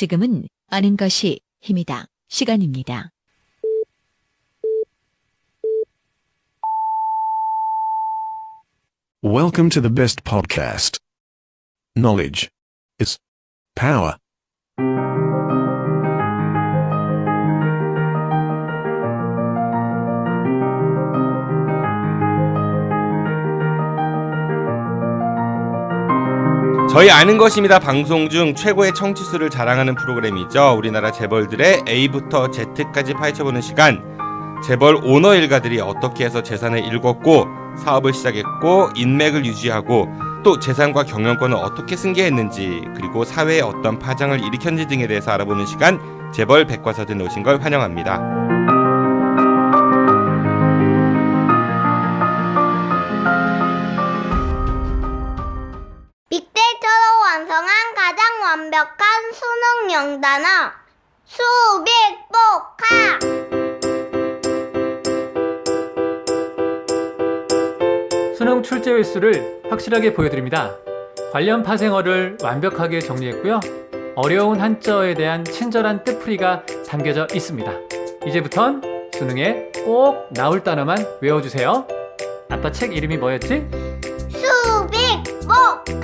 지금은 아는 것이 힘이다. 시간입니다. Welcome to the best podcast. Knowledge is power. 저희 아는 것입니다 방송 중 최고의 청취수를 자랑하는 프로그램이죠. 우리나라 재벌들의 A부터 Z까지 파헤쳐보는 시간. 재벌 오너 일가들이 어떻게 해서 재산을 일궜고 사업을 시작했고 인맥을 유지하고 또 재산과 경영권을 어떻게 승계했는지, 그리고 사회에 어떤 파장을 일으켰는지 등에 대해서 알아보는 시간, 재벌 백과사전에 오신 걸 환영합니다. 빅데이터로 완성한 가장 완벽한 수능 영단어 수빅복화. 수능 출제 횟수를 확실하게 보여드립니다. 관련 파생어를 완벽하게 정리했고요. 어려운 한자어에 대한 친절한 뜻풀이가 담겨져 있습니다. 이제부턴 수능에 꼭 나올 단어만 외워주세요. 아빠 책 이름이 뭐였지? 수빅복화.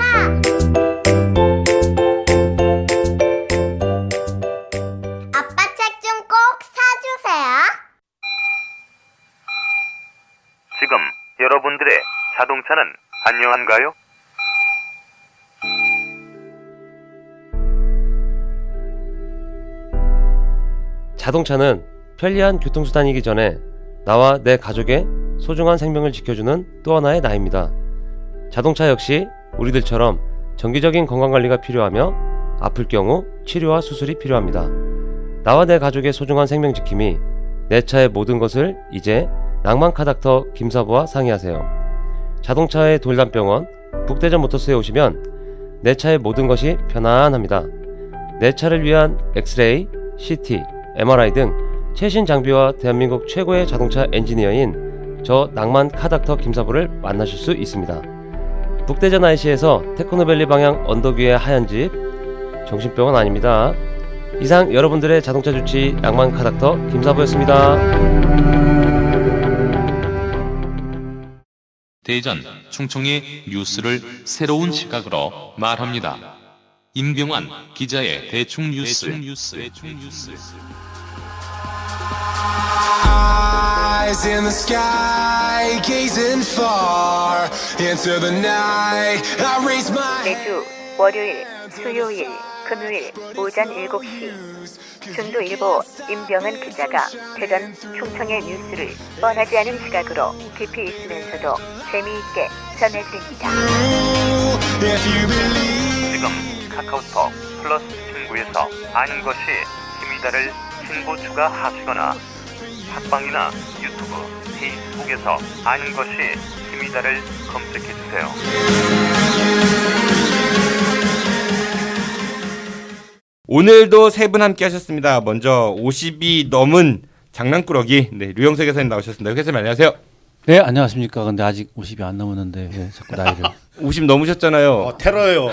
아빠 책 좀 꼭 사주세요. 지금 여러분들의 자동차는 안녕한가요? 자동차는 편리한 교통수단이기 전에 나와 내 가족의 소중한 생명을 지켜주는 또 하나의 나입니다. 자동차 역시 우리들처럼 정기적인 건강관리가 필요하며 아플 경우 치료와 수술이 필요합니다. 나와 내 가족의 소중한 생명 지킴이 내 차의 모든 것을 이제 낭만카닥터 김사부와 상의하세요. 자동차의 돌담병원 북대전 모터스에 오시면 내 차의 모든 것이 편안합니다. 내 차를 위한 엑스레이, CT, MRI 등 최신 장비와 대한민국 최고의 자동차 엔지니어인 저 낭만카닥터 김사부를 만나실 수 있습니다. 북대전 IC에서 테크노밸리 방향 언덕 위의 하얀 집, 정신병원 아닙니다. 이상 여러분들의 자동차 주치 낭만카닥터 김사부였습니다. 대전, 충청의 뉴스를 새로운 시각으로 말합니다. 임병환 기자의 대충 뉴스. Eyes in the sky, gazing far into the night. I raise my 매주 월요일, 수요일, 금요일 오전 7시 중도일보 임병헌 기자가 대전, 충청의 뉴스를 뻔하지 않은 시각으로 깊이 있으면서도 재미있게 전해드립니다. 지금 카카오톡 플러스 친구에서 아는 것이 힘이다를 친구 추가하시거나 팟빵이나 유튜브, 페이스북에서 아는 것이 힘이다를 검색해주세요. 오늘도 세 분 함께 하셨습니다. 먼저 50이 넘은 장난꾸러기 류영석 회사님 나오셨습니다. 회사님 안녕하세요. 네, 안녕하십니까. 근데 아직 50이 안 넘었는데 왜 자꾸 나이를 50 넘으셨잖아요. 테러예요.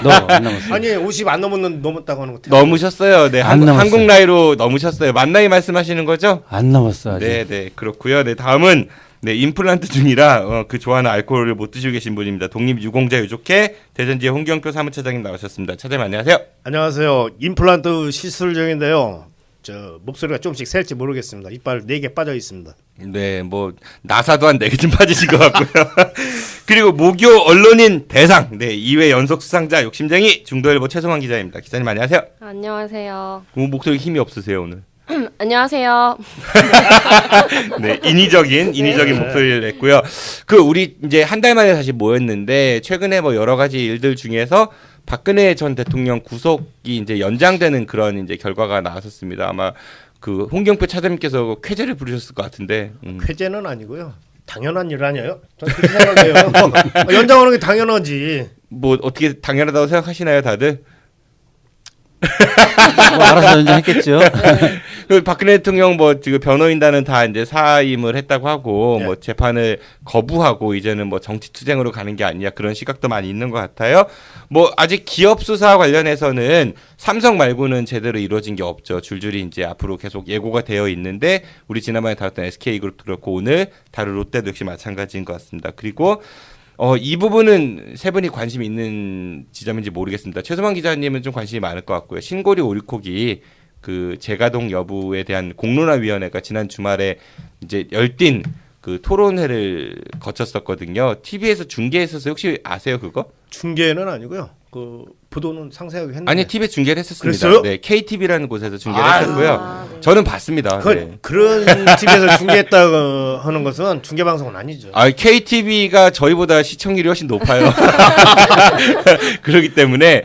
너 안 넘었어요. 아니 50 안 넘었다고 하는 거 테러. 넘으셨어요. 네, 안 넘었어요. 한국 나이로 넘으셨어요. 만 나이 말씀하시는 거죠? 안 넘었어 아직. 네, 그렇고요. 네, 다음은 임플란트 중이라 그 좋아하는 알코올을 못 드시고 계신 분입니다. 독립유공자 유족회 대전지회 홍경표 사무처장님 나오셨습니다. 차장님 안녕하세요. 안녕하세요. 임플란트 시술 중인데요. 저 목소리가 조금씩 셀지 모르겠습니다. 이빨 4개 빠져 있습니다. 네, 뭐 나사도 한 4개쯤 빠지신 것 같고요. 그리고 모교 언론인 대상 2회 연속 수상자 욕심쟁이 중도일보 최성환 기자입니다. 기자님 안녕하세요. 안녕하세요. 목소리 힘이 없으세요 오늘. 안녕하세요. 네, 인위적인 목소리를 냈고요. 우리 이제 한 달 만에 다시 모였는데 최근에 뭐 여러 가지 일들 중에서 박근혜 전 대통령 구속이 이제 연장되는 그런 이제 결과가 나왔었습니다. 아마 홍경표 차장님께서 쾌재를 부르셨을 것 같은데. 쾌재는 아니고요. 당연한 일 아니에요? 저는 그렇게 생각해요. 연장하는 게 당연하지. 뭐 어떻게 당연하다고 생각하시나요, 다들? 뭐 알아서 연장했겠죠. 그 박근혜 대통령 뭐 지금 변호인단은 다 이제 사임을 했다고 하고 네. 뭐 재판을 거부하고 이제는 뭐 정치 투쟁으로 가는 게 아니냐 그런 시각도 많이 있는 것 같아요. 뭐 아직 기업 수사 관련해서는 삼성 말고는 제대로 이루어진 게 없죠. 줄줄이 이제 앞으로 계속 예고가 되어 있는데 우리 지난번에 다뤘던 SK그룹도 그렇고 오늘 다룰 롯데도 역시 마찬가지인 것 같습니다. 그리고 이 부분은 세 분이 관심이 있는 지점인지 모르겠습니다. 최소만 기자님은 좀 관심이 많을 것 같고요. 신고리 오리콕이 그 재가동 여부에 대한 공론화위원회가 지난 주말에 이제 열띤 그 토론회를 거쳤었거든요. TV에서 중계했었어요. 혹시 아세요 그거? 중계는 아니고요. 그 보도는 상세하게 했는데. 아니 TV에 중계를 했었습니다. 그랬어요? 네, KTV라는 곳에서 중계를 했었고요. 네. 저는 봤습니다. 네. 그런 집에서 중계했다고 하는 것은 중계 방송은 아니죠. KTV가 저희보다 시청률이 훨씬 높아요. 그렇기 때문에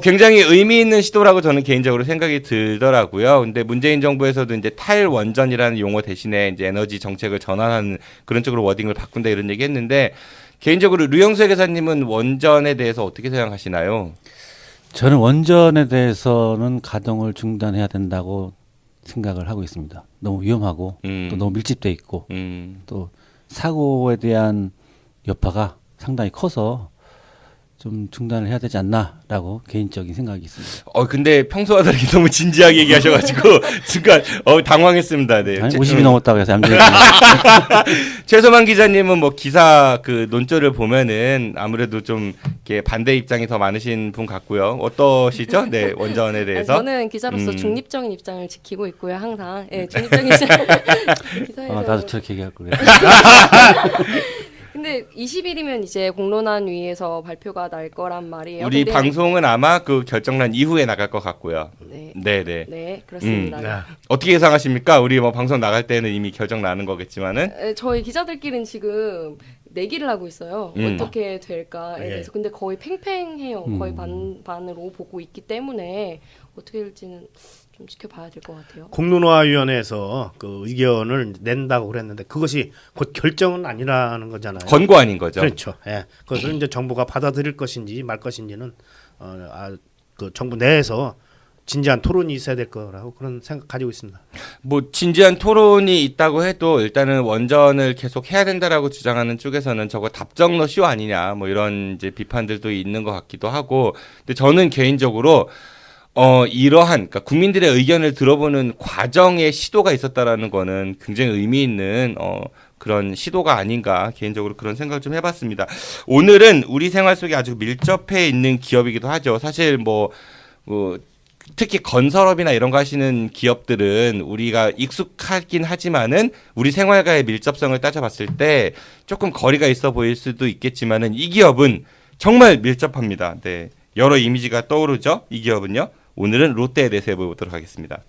굉장히 의미 있는 시도라고 저는 개인적으로 생각이 들더라고요. 근데 문재인 정부에서도 이제 탈원전이라는 용어 대신에 이제 에너지 정책을 전환하는 그런 쪽으로 워딩을 바꾼다 이런 얘기했는데 개인적으로 류영수 회계사님은 원전에 대해서 어떻게 생각하시나요? 저는 원전에 대해서는 가동을 중단해야 된다고 생각을 하고 있습니다. 너무 위험하고 또 너무 밀집돼 있고 또 사고에 대한 여파가 상당히 커서 좀 중단을 해야 되지 않나라고 개인적인 생각이 있습니다. 근데 평소와 다르게 너무 진지하게 얘기하셔가지고 순간 당황했습니다. 네. 아니, 50이 넘었다고 해서 얌전히 최소만 기자님은 뭐 기사 그 논조를 보면은 아무래도 좀 이렇게 반대 입장이 더 많으신 분 같고요. 어떠시죠? 네, 원전에 대해서. 저는 기자로서 중립적인 입장을 지키고 있고요. 항상 중립적인 입장. 기사에서 나도 저렇게 얘기할 거래. 근데 20일이면 이제 공론화위에서 발표가 날 거란 말이에요. 우리 근데 방송은 아마 그 결정난 이후에 나갈 것 같고요. 네, 네, 그렇습니다. 어떻게 예상하십니까? 우리 뭐 방송 나갈 때는 이미 결정 나는 거겠지만은. 저희 기자들끼리는 지금 내기를 하고 있어요. 어떻게 될까에 대해서. 근데 거의 팽팽해요. 거의 반으로 보고 있기 때문에 어떻게 될지는 좀 지켜봐야 될 것 같아요. 공론화위원회에서 그 의견을 낸다고 그랬는데 그것이 곧 결정은 아니라는 거잖아요. 권고안인 거죠. 그렇죠. 예. 그것을 이제 정부가 받아들일 것인지 말 것인지는 그 정부 내에서 진지한 토론이 있어야 될 거라고 그런 생각 가지고 있습니다. 뭐 진지한 토론이 있다고 해도 일단은 원전을 계속 해야 된다라고 주장하는 쪽에서는 저거 답정너 쇼 아니냐 뭐 이런 이제 비판들도 있는 것 같기도 하고. 근데 저는 개인적으로 이러한 그러니까 국민들의 의견을 들어보는 과정에 시도가 있었다라는 거는 굉장히 의미 있는 그런 시도가 아닌가 개인적으로 그런 생각을 좀 해봤습니다. 오늘은 우리 생활 속에 아주 밀접해 있는 기업이기도 하죠. 사실 뭐 특히 건설업이나 이런 거 하시는 기업들은 우리가 익숙하긴 하지만은 우리 생활과의 밀접성을 따져봤을 때 조금 거리가 있어 보일 수도 있겠지만은 이 기업은 정말 밀접합니다. 네, 여러 이미지가 떠오르죠. 이 기업은요. 오늘은 롯데에 대해서 해보도록 하겠습니다.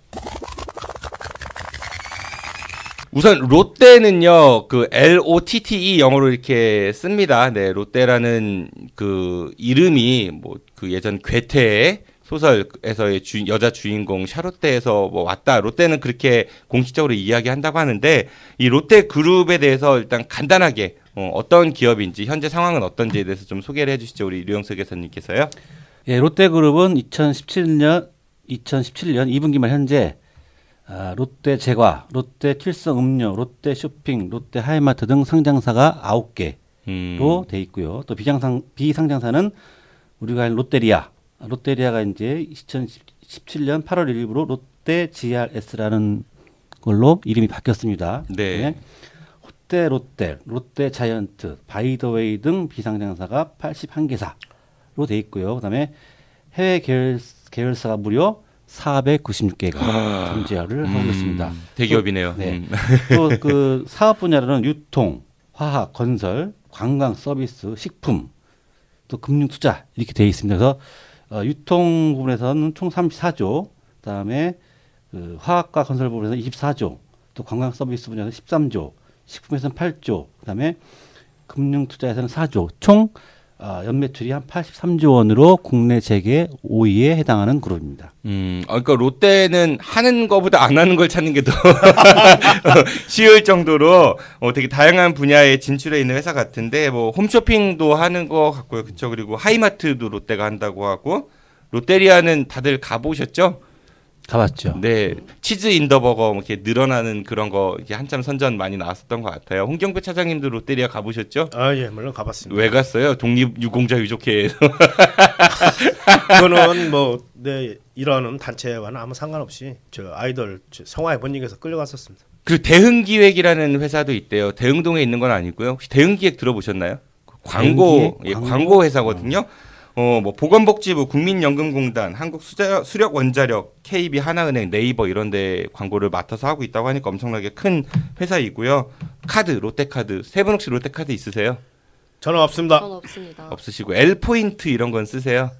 우선 롯데는요, 그 LOTTE 영어로 이렇게 씁니다. 네, 롯데라는 그 이름이 뭐 그 예전 괴테 소설에서의 여자 주인공 샤롯데에서 뭐 왔다. 롯데는 그렇게 공식적으로 이야기한다고 하는데 이 롯데 그룹에 대해서 일단 간단하게 어떤 기업인지 현재 상황은 어떤지에 대해서 좀 소개를 해주시죠. 우리 류영석 교수님께서요. 예, 롯데그룹은 2017년 2분기말 현재 롯데 제과, 롯데 칠성음료, 롯데 쇼핑, 롯데 하이마트 등 상장사가 9개로 돼 있고요. 또 비상장사는 우리가 아는 롯데리아가 이제 2017년 8월 1일부로 롯데 GRS라는 걸로 이름이 바뀌었습니다. 네. 롯데 자이언트, 바이더웨이 등 비상장사가 81개사로 돼 있고요. 그다음에 해외 계열사가 무려 496개가 존재를 하고 있습니다. 대기업이네요. 네. 또 그 사업 분야로는 유통, 화학, 건설, 관광, 서비스, 식품, 또 금융 투자 이렇게 돼 있습니다. 그래서 유통 부분에서는 총 34조, 그다음에 그 화학과 건설 부분에서는 24조, 또 관광 서비스 분야에서는 13조, 식품에서는 8조, 그다음에 금융 투자에서는 4조, 총 연매출이 한 83조 원으로 국내 재계 5위에 해당하는 그룹입니다. 그러니까 롯데는 하는 것보다 안 하는 걸 찾는 게 더 쉬울 정도로 되게 다양한 분야에 진출해 있는 회사 같은데 뭐 홈쇼핑도 하는 거 같고요, 그렇죠? 그리고 하이마트도 롯데가 한다고 하고 롯데리아는 다들 가보셨죠? 가봤죠. 네, 치즈 인더버거 뭐 이렇게 늘어나는 그런 거 이게 한참 선전 많이 나왔었던 것 같아요. 홍경배 차장님도 롯데리아 가보셨죠? 아, 예, 물론 가봤습니다. 왜 갔어요? 독립유공자 유족회에서. 그거는 뭐 네, 이러는 단체와는 아무 상관없이 저 아이돌 성화의 번역에서 끌려갔었습니다. 그리고 대흥기획이라는 회사도 있대요. 대흥동에 있는 건 아니고요. 혹시 대흥기획 들어보셨나요? 광고, 예, 광고 회사거든요. 뭐 보건복지부, 국민연금공단, 한국수력원자력, KB, 하나은행, 네이버 이런데 광고를 맡아서 하고 있다고 하니까 엄청나게 큰 회사이고요. 카드, 롯데카드, 세 분 혹시 롯데카드 있으세요? 저는 없습니다. 저는 없습니다. 없으시고 L포인트 이런 건 쓰세요?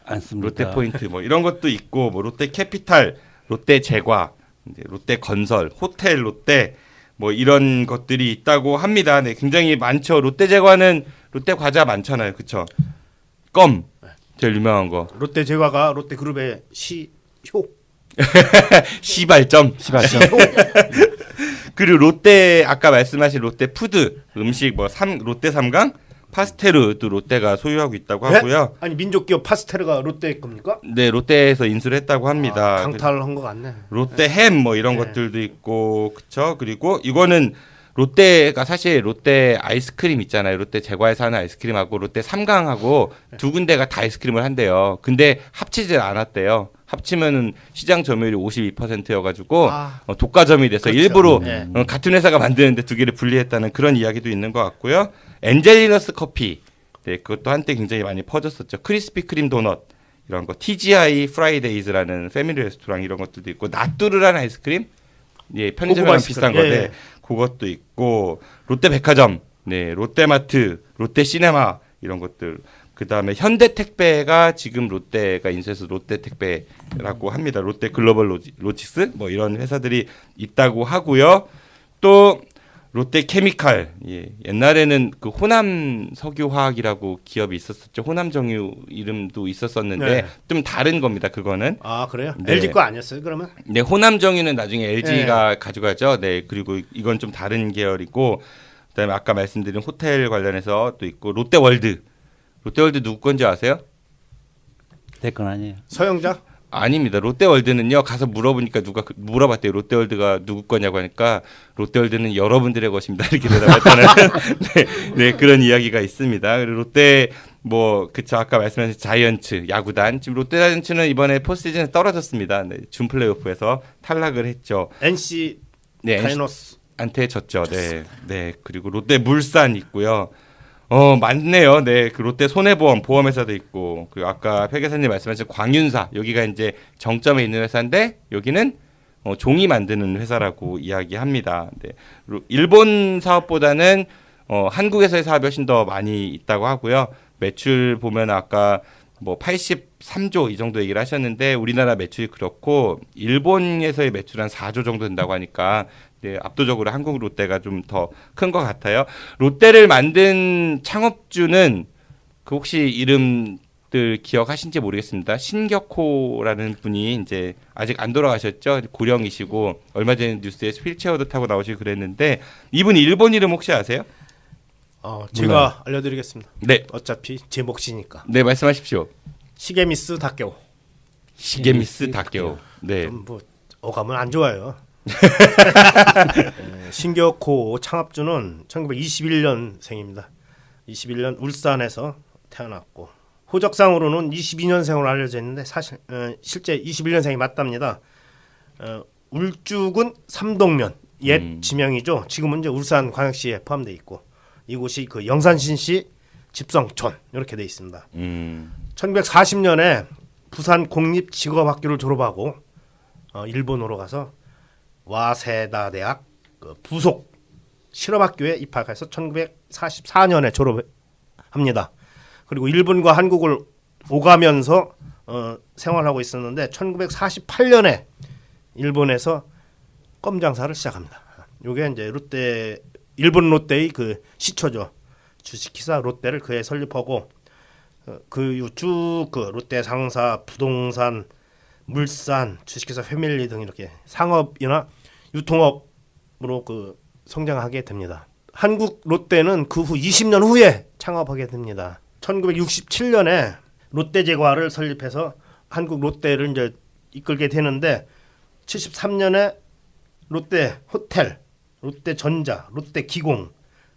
안 씁니다. 롯데포인트 뭐 이런 것도 있고 뭐 롯데캐피탈, 롯데제과, 롯데건설, 호텔 롯데 뭐 이런 것들이 있다고 합니다. 네, 굉장히 많죠. 롯데제과는 롯데과자 많잖아요. 그렇죠? 껌 제일 유명한 거. 롯데제과가 롯데그룹의 시효. 시발점. 그리고 롯데 아까 말씀하신 롯데푸드 음식 뭐 롯데 삼강 파스테르도 롯데가 소유하고 있다고 하고요. 네? 아니 민족기업 파스테르가 롯데 겁니까? 네, 롯데에서 인수를 했다고 합니다. 강탈한 것 같네. 롯데 햄 뭐 이런 것들도 있고 그렇죠. 그리고 이거는 롯데가 사실 롯데 아이스크림 있잖아요. 롯데 제과에서 하는 아이스크림하고 롯데 삼강하고 두 군데가 다 아이스크림을 한대요. 근데 합치질 않았대요. 합치면은 시장 점유율이 52%여가지고 독과점이 돼서 그렇죠. 일부러 네. 같은 회사가 만드는데 두 개를 분리했다는 그런 이야기도 있는 것 같고요. 엔젤리너스 커피, 네, 그것도 한때 굉장히 많이 퍼졌었죠. 크리스피 크림 도넛 이런 거, TGI 프라이데이즈라는 패밀리 레스토랑 이런 것들도 있고, 나뚜르라는 아이스크림, 예, 편의점이랑 비슷한 거데, 예. 그것도 있고, 롯데백화점, 네, 롯데마트, 롯데시네마 이런 것들. 그 다음에 현대택배가 지금 롯데가 인수해서 롯데택배라고 합니다. 롯데글로벌 로지스 뭐 이런 회사들이 있다고 하고요. 또 롯데케미칼, 예, 옛날에는 그 호남 석유화학이라고 기업이 있었었죠. 호남정유 이름도 있었었는데 네. 좀 다른 겁니다. 그거는. 아 그래요? 네. LG 거 아니었어요? 그러면? 네, 호남정유는 나중에 LG가 네. 가져가죠. 네, 그리고 이건 좀 다른 계열이고, 그다음에 아까 말씀드린 호텔 관련해서 또 있고 롯데월드. 롯데월드 누구 건지 아세요? 내 건 아니에요. 서영자? 아닙니다. 롯데월드는요. 가서 물어보니까 누가 물어봤대요. 롯데월드가 누구 거냐고 하니까 롯데월드는 여러분들의 것입니다. 이렇게 대답했다는 네, 네, 그런 이야기가 있습니다. 그리고 롯데 뭐 그쵸 아까 말씀하신 자이언츠 야구단 지금 롯데 자이언츠는 이번에 포스트시즌에 떨어졌습니다. 네, 준 플레이오프에서 탈락을 했죠. NC 네, 다이노스한테 졌죠. 네, 네. 그리고 롯데 물산 있고요. 많네요. 네, 그 롯데 손해보험 보험회사도 있고, 그리고 아까 회계사님 말씀하신 광윤사 여기가 이제 정점에 있는 회사인데 여기는 종이 만드는 회사라고 이야기합니다. 네, 일본 사업보다는 한국에서의 사업이 훨씬 더 많이 있다고 하고요. 매출 보면 아까 뭐 83조 이 정도 얘기를 하셨는데 우리나라 매출이 그렇고 일본에서의 매출 한 4조 정도 된다고 하니까. 네, 압도적으로 한국 롯데가 좀 더 큰 것 같아요. 롯데를 만든 창업주는 그 혹시 이름들 기억하신지 모르겠습니다. 신격호라는 분이 이제 아직 안 돌아가셨죠. 고령이시고 얼마 전에 뉴스에 휠체어도 타고 나오시고 그랬는데 이분이 일본 이름 혹시 아세요? 제가 몰라요. 알려드리겠습니다. 네. 어차피 제 몫이니까. 네, 말씀하십시오. 시게미스 다케오. 시게미스 다케오. 네. 뭐 어감은 안 좋아요. 신격호 창업주는 1921년생입니다. 21년 울산에서 태어났고 호적상으로는 22년생으로 알려져 있는데 사실 실제 21년생이 맞답니다. 울주군 삼동면 옛 지명이죠. 지금은 이제 울산광역시에 포함되어 있고 이곳이 그 영산신시 집성촌 이렇게 돼 있습니다. 1940년에 부산 공립직업학교를 졸업하고 일본으로 가서 와세다 대학 부속 실업학교에 입학해서 1944년에 졸업합니다. 그리고 일본과 한국을 오가면서 생활하고 있었는데 1948년에 일본에서 껌 장사를 시작합니다. 이게 이제 일본 롯데의 그 시초죠. 주식회사 롯데를 그해 설립하고 그 이후 쭉 그 롯데 상사, 부동산, 물산, 주식회사 패밀리 등 이렇게 상업이나 유통업으로 그 성장하게 됩니다. 한국 롯데는 그 후 20년 후에 창업하게 됩니다. 1967년에 롯데제과를 설립해서 한국 롯데를 이제 이끌게 되는데 73년에 롯데 호텔, 롯데전자, 롯데기공,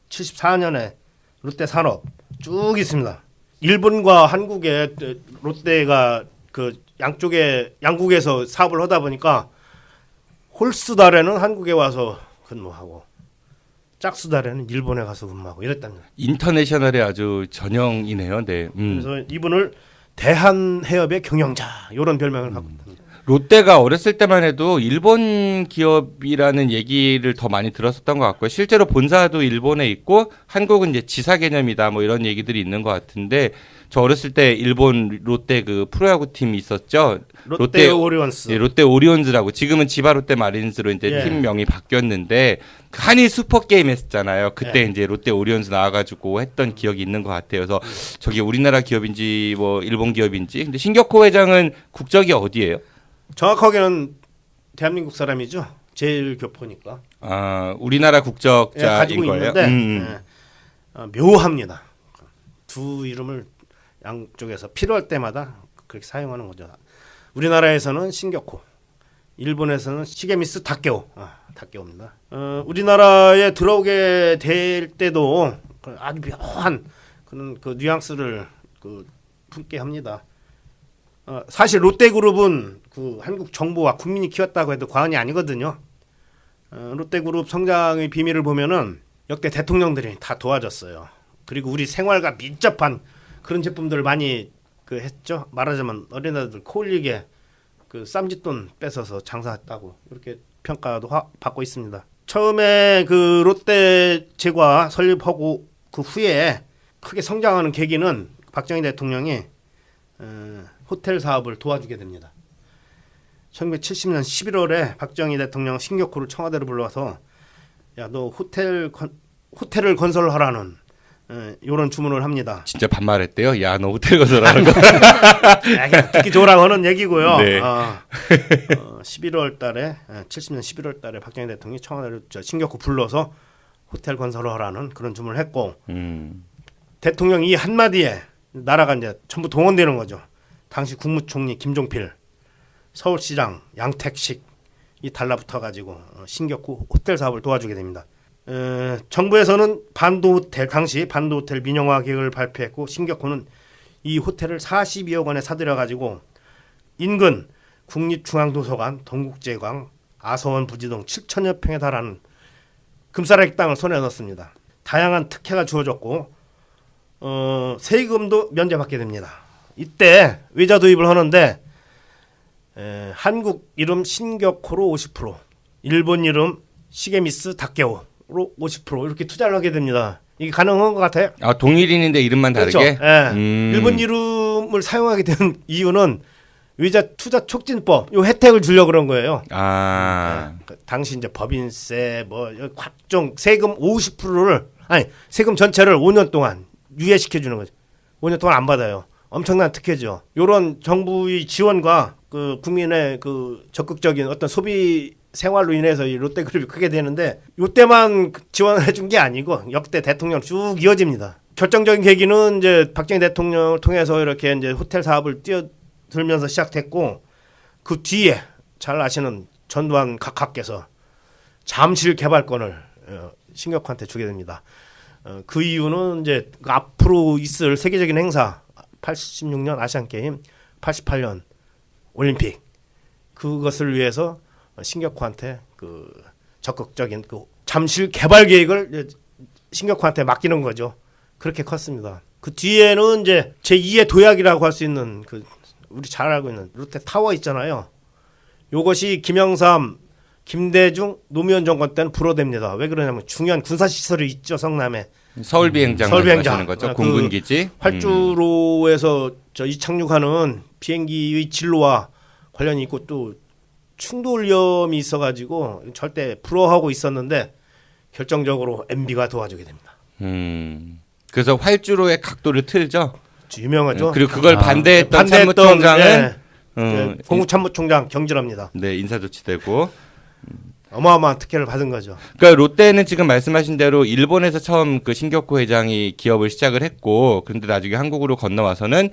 74년에 롯데산업 쭉 있습니다. 일본과 한국의 롯데가 그 양국에서 사업을 하다 보니까 홀수달에는 한국에 와서 근무하고 짝수달에는 일본에 가서 근무하고 이랬답니다. 인터내셔널의 아주 전형이네요. 네. 그래서 이분을 대한해협의 경영자 이런 별명을 갖고 있습니다. 롯데가 어렸을 때만 해도 일본 기업이라는 얘기를 더 많이 들었었던 것 같고요. 실제로 본사도 일본에 있고 한국은 이제 지사 개념이다 뭐 이런 얘기들이 있는 것 같은데 저 어렸을 때 일본 롯데 그 프로야구 팀이 있었죠. 롯데 오리온스. 예, 롯데 오리온즈라고 지금은 지바 롯데 마린즈로 이제 예. 팀명이 바뀌었는데 한일 슈퍼 게임 했잖아요. 그때 예. 이제 롯데 오리온즈 나와가지고 했던 기억이 있는 것 같아요. 그래서 저게 우리나라 기업인지 뭐 일본 기업인지. 근데 신격호 회장은 국적이 어디예요? 정확하게는 대한민국 사람이죠. 제일 교포니까. 아, 우리나라 국적자인 가지고 거예요? 있는데 묘합니다. 두 이름을 양쪽에서 필요할 때마다 그렇게 사용하는 거죠. 우리나라에서는 신격호, 일본에서는 시게미스 다케오, 다케오입니다. 우리나라에 들어오게 될 때도 아주 묘한 그런 그 뉘앙스를 품게 합니다. 사실 롯데그룹은 그 한국 정부와 국민이 키웠다고 해도 과언이 아니거든요. 롯데그룹 성장의 비밀을 보면은 역대 대통령들이 다 도와줬어요. 그리고 우리 생활과 밀접한 그런 제품들을 많이 했죠. 말하자면 어린아이들 코 흘리게 쌈짓돈 뺏어서 장사했다고 이렇게 평가도 받고 있습니다. 처음에 그 롯데제과 설립하고 그 후에 크게 성장하는 계기는 박정희 대통령이 호텔 사업을 도와주게 됩니다. 1970년 11월에 박정희 대통령 신격호를 청와대로 불러와서 야, 너 호텔을 건설하라는 이런 주문을 합니다. 진짜 반말했대요. 야, 너 호텔 건설하는 거. 그냥 듣기 좋으라고 하는 얘기고요. 네. 11월 달에 70년 11월 달에 박정희 대통령이 청와대로 신격호 불러서 호텔 건설을 하라는 그런 주문을 했고 대통령 이 한마디에 나라가 이제 전부 동원되는 거죠. 당시 국무총리 김종필, 서울시장 양택식이 달라붙어 가지고 신격호 호텔 사업을 도와주게 됩니다. 정부에서는 반도호텔 당시 반도호텔 민영화 계획을 발표했고 신격호는 이 호텔을 42억 원에 사들여 가지고 인근 국립중앙도서관, 동국제광, 아서원 부지 등 7천여 평에 달하는 금싸라기 땅을 손에 넣었습니다. 다양한 특혜가 주어졌고 세금도 면제받게 됩니다. 이때 외자 도입을 하는데 한국 이름 신격호로 50%, 일본 이름 시게미스 다케오로 50% 이렇게 투자를 하게 됩니다. 이게 가능한 것 같아요? 아, 동일인인데 이름만 그렇죠. 다르게? 일본 이름을 사용하게 된 이유는 외자 투자 촉진법 요 혜택을 주려고 그런 거예요. 당시 이제 법인세 뭐 각종 세금 50%를 세금 전체를 5년 동안 유예시켜 주는 거죠. 5년 동안 안 받아요. 엄청난 특혜죠. 요런 정부의 지원과 그 국민의 그 적극적인 어떤 소비 생활로 인해서 이 롯데그룹이 크게 되는데 요때만 지원을 해준 게 아니고 역대 대통령 쭉 이어집니다. 결정적인 계기는 이제 박정희 대통령을 통해서 이렇게 이제 호텔 사업을 뛰어들면서 시작됐고 그 뒤에 잘 아시는 전두환 각하께서 잠실 개발권을 신격호한테 주게 됩니다. 그 이유는 이제 앞으로 있을 세계적인 행사 86년 아시안 게임, 88년 올림픽 그것을 위해서 신격호한테 그 적극적인 그 잠실 개발 계획을 신격호한테 맡기는 거죠. 그렇게 컸습니다. 그 뒤에는 이제 제2의 도약이라고 할 수 있는 그 우리 잘 알고 있는 롯데 타워 있잖아요. 요것이 김영삼, 김대중, 노무현 정권 때는 불허됩니다. 왜 그러냐면 중요한 군사 시설이 있죠, 성남에. 서울비행장 말씀하시는 거죠. 공군기지. 활주로에서 이착륙하는 비행기의 진로와 관련이 있고 또 충돌 위험이 있어가지고 절대 불허하고 있었는데 결정적으로 MB가 도와주게 됩니다. 그래서 활주로의 각도를 틀죠. 유명하죠. 그리고 그걸 반대했던 참모총장은 공무참모총장 경질합니다. 네, 인사조치되고. 어마어마한 특혜를 받은 거죠. 그러니까 롯데는 지금 말씀하신 대로 일본에서 처음 그 신격호 회장이 기업을 시작을 했고, 그런데 나중에 한국으로 건너와서는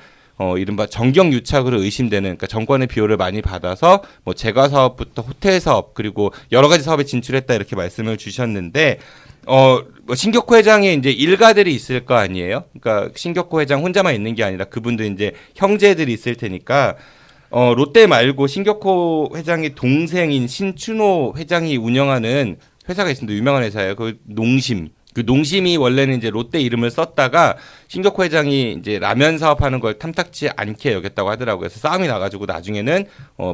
이른바 정경유착으로 의심되는, 그러니까 정권의 비호를 많이 받아서 뭐 제과 사업부터 호텔 사업 그리고 여러 가지 사업에 진출했다 이렇게 말씀을 주셨는데, 뭐 신격호 회장의 이제 일가들이 있을 거 아니에요? 그러니까 신격호 회장 혼자만 있는 게 아니라 그분도 이제 형제들이 있을 테니까, 롯데 말고 신격호 회장의 동생인 신춘호 회장이 운영하는 회사가 있습니다. 유명한 회사예요. 그 농심. 그 농심이 원래는 이제 롯데 이름을 썼다가 신격호 회장이 이제 라면 사업하는 걸 탐탁치 않게 여겼다고 하더라고요. 그래서 싸움이 나가지고 나중에는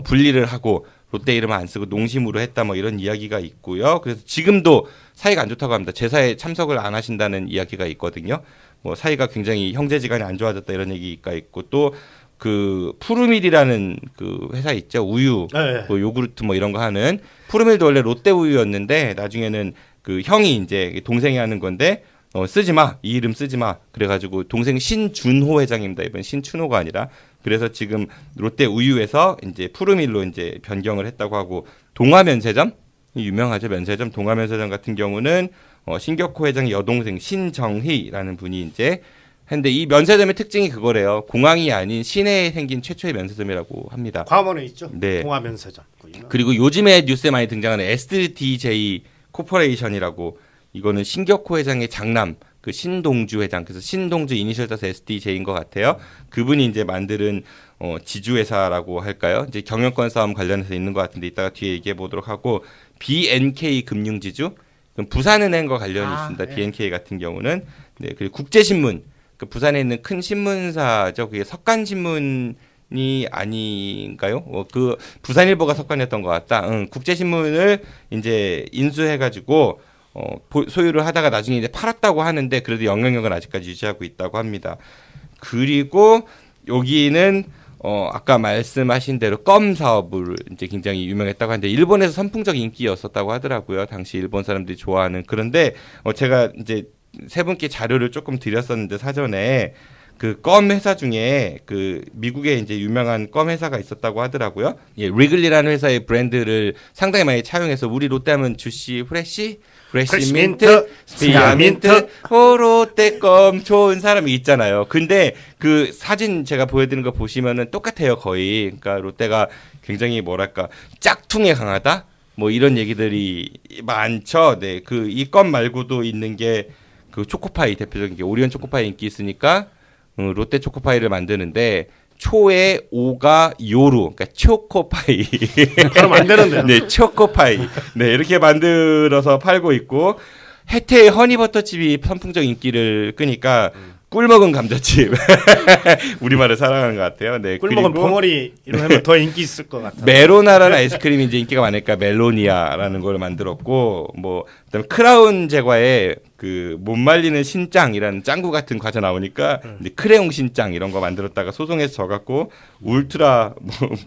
분리를 하고 롯데 이름을 안 쓰고 농심으로 했다 뭐 이런 이야기가 있고요. 그래서 지금도 사이가 안 좋다고 합니다. 제사에 참석을 안 하신다는 이야기가 있거든요. 뭐 사이가 굉장히 형제지간이 안 좋아졌다 이런 얘기가 있고, 또 그 푸르밀이라는 그 회사 있죠. 우유, 네. 뭐 요구르트 뭐 이런 거 하는 푸르밀도 원래 롯데 우유였는데 나중에는 그 형이 이제 동생이 하는 건데 쓰지 마, 이 이름 쓰지 마. 그래가지고 동생 신준호 회장입니다. 이번 신춘호가 아니라. 그래서 지금 롯데 우유에서 이제 푸르밀로 이제 변경을 했다고 하고, 동아면세점 유명하죠. 면세점 동아면세점 같은 경우는 신격호 회장의 여동생 신정희라는 분이 이제 근데 이 면세점의 특징이 그거래요. 공항이 아닌 시내에 생긴 최초의 면세점이라고 합니다. 광화문에 있죠. 네. 동아면세점. 그리고 요즘에 뉴스에 많이 등장하는 SDJ 코퍼레이션이라고, 이거는 신격호 회장의 장남 그 신동주 회장, 그래서 신동주 이니셜 따서 SDJ인 것 같아요. 그분이 이제 만드는 지주회사라고 할까요? 이제 경영권 싸움 관련해서 있는 것 같은데 이따가 뒤에 얘기해 보도록 하고, BNK 금융지주, 부산은행과 관련이 있습니다. 네. BNK 같은 경우는. 네, 그리고 국제신문, 그 부산에 있는 큰 신문사죠. 그게 석간신문이 아닌가요? 그 부산일보가 석간이었던 것 같다. 국제신문을 이제 인수해가지고 소유를 하다가 나중에 이제 팔았다고 하는데 그래도 영향력은 아직까지 유지하고 있다고 합니다. 그리고 여기는 아까 말씀하신 대로 껌 사업을 이제 굉장히 유명했다고 하는데 일본에서 선풍적 인기였었다고 하더라고요. 당시 일본 사람들이 좋아하는. 그런데 제가 이제 세 분께 자료를 조금 드렸었는데 사전에 그 껌 회사 중에 그 미국에 이제 유명한 껌 회사가 있었다고 하더라고요. 예, 리글리라는 회사의 브랜드를 상당히 많이 차용해서 우리 롯데하면 주시 프레시 민트, 스피아민트, 롯데 껌 좋은 사람이 있잖아요. 근데 그 사진 제가 보여드린 거 보시면은 똑같아요 거의. 그러니까 롯데가 굉장히 뭐랄까 짝퉁에 강하다. 뭐 이런 얘기들이 많죠. 네, 그 이 껌 말고도 있는 게 그 초코파이, 대표적인 게 오리온 초코파이 인기 있으니까 롯데 초코파이를 만드는데 초에 오가 요루, 그러니까 초코파이. 바로 만드는데요. 네, 초코파이. 네, 이렇게 만들어서 팔고 있고, 혜태의 허니버터칩이 선풍적 인기를 끄니까 꿀먹은 감자칩. 우리말을 사랑하는 것 같아요. 네, 꿀먹은 벙어리 이런 하면 더 인기 있을 것 같아요. 메로나라는 아이스크림이 이제 인기가 많으니까 멜로니아라는 걸 만들었고, 뭐 그다음에 크라운 제과에 그 못 말리는 신짱이라는 짱구 같은 과자 나오니까 이제 크레용 신짱 이런 거 만들었다가 소송해서 져갖고 울트라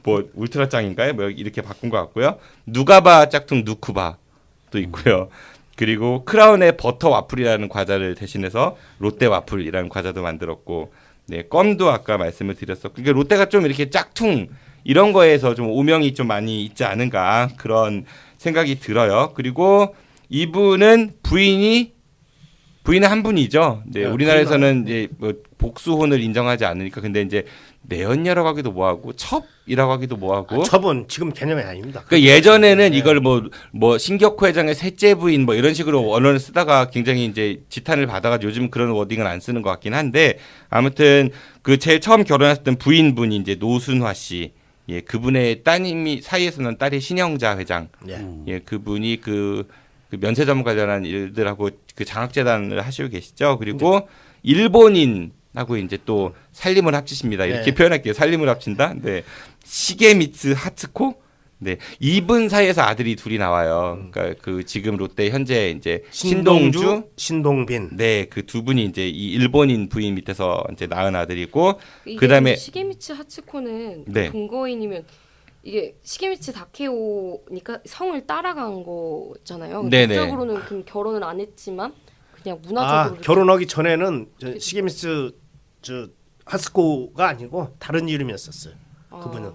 뭐 울트라 짱인가요? 뭐 이렇게 바꾼 것 같고요. 누가바 짝퉁 누쿠바도 있고요. 그리고 크라운의 버터 와플이라는 과자를 대신해서 롯데 와플이라는 과자도 만들었고, 네, 껌도 아까 말씀을 드렸었고, 그러니까 롯데가 좀 이렇게 짝퉁 이런 거에서 좀 오명이 좀 많이 있지 않은가 그런 생각이 들어요. 그리고 이분은 부인은 한 분이죠. 네, 우리나라에서는 이제 뭐 복수혼을 인정하지 않으니까. 근데 이제 내연녀라고 하기도 뭐하고 첩이라고 하기도 뭐하고. 첩은 지금 개념이 아닙니다. 그러니까 예전에는 이걸 뭐 신격호 회장의 셋째 부인 뭐 이런 식으로 언어를 쓰다가 굉장히 이제 지탄을 받아가지고 요즘 그런 워딩은 안 쓰는 것 같긴 한데, 아무튼 그 제일 처음 결혼했던 부인분이 이제 노순화 씨. 예, 그분의 따님이 사이에서 난 딸이 신영자 회장. 예, 그분이 그 면세점 관련한 일들하고 그 장학재단을 하시고 계시죠. 그리고 일본인하고 이제 또 살림을 합치십니다. 이렇게 표현할게요. 살림을 합친다. 네, 시게미츠 하츠코. 네, 이분 사이에서 아들이 둘이 나와요. 그러니까 그 지금 롯데 현재 이제 신동주, 신동빈. 네, 그 두 분이 이제 이 일본인 부인 밑에서 이제 낳은 아들이고, 그다음에 시게미츠 하츠코는 네. 동거인이면 이게 시게미츠 다케오니까 성을 따라간 거잖아요. 네네. 법적으로는 그럼 결혼을 안 했지만 그냥 문화적으로 결혼하기 전에는 시게미츠 하스코가 아니고 다른 이름이었었어요. 그분은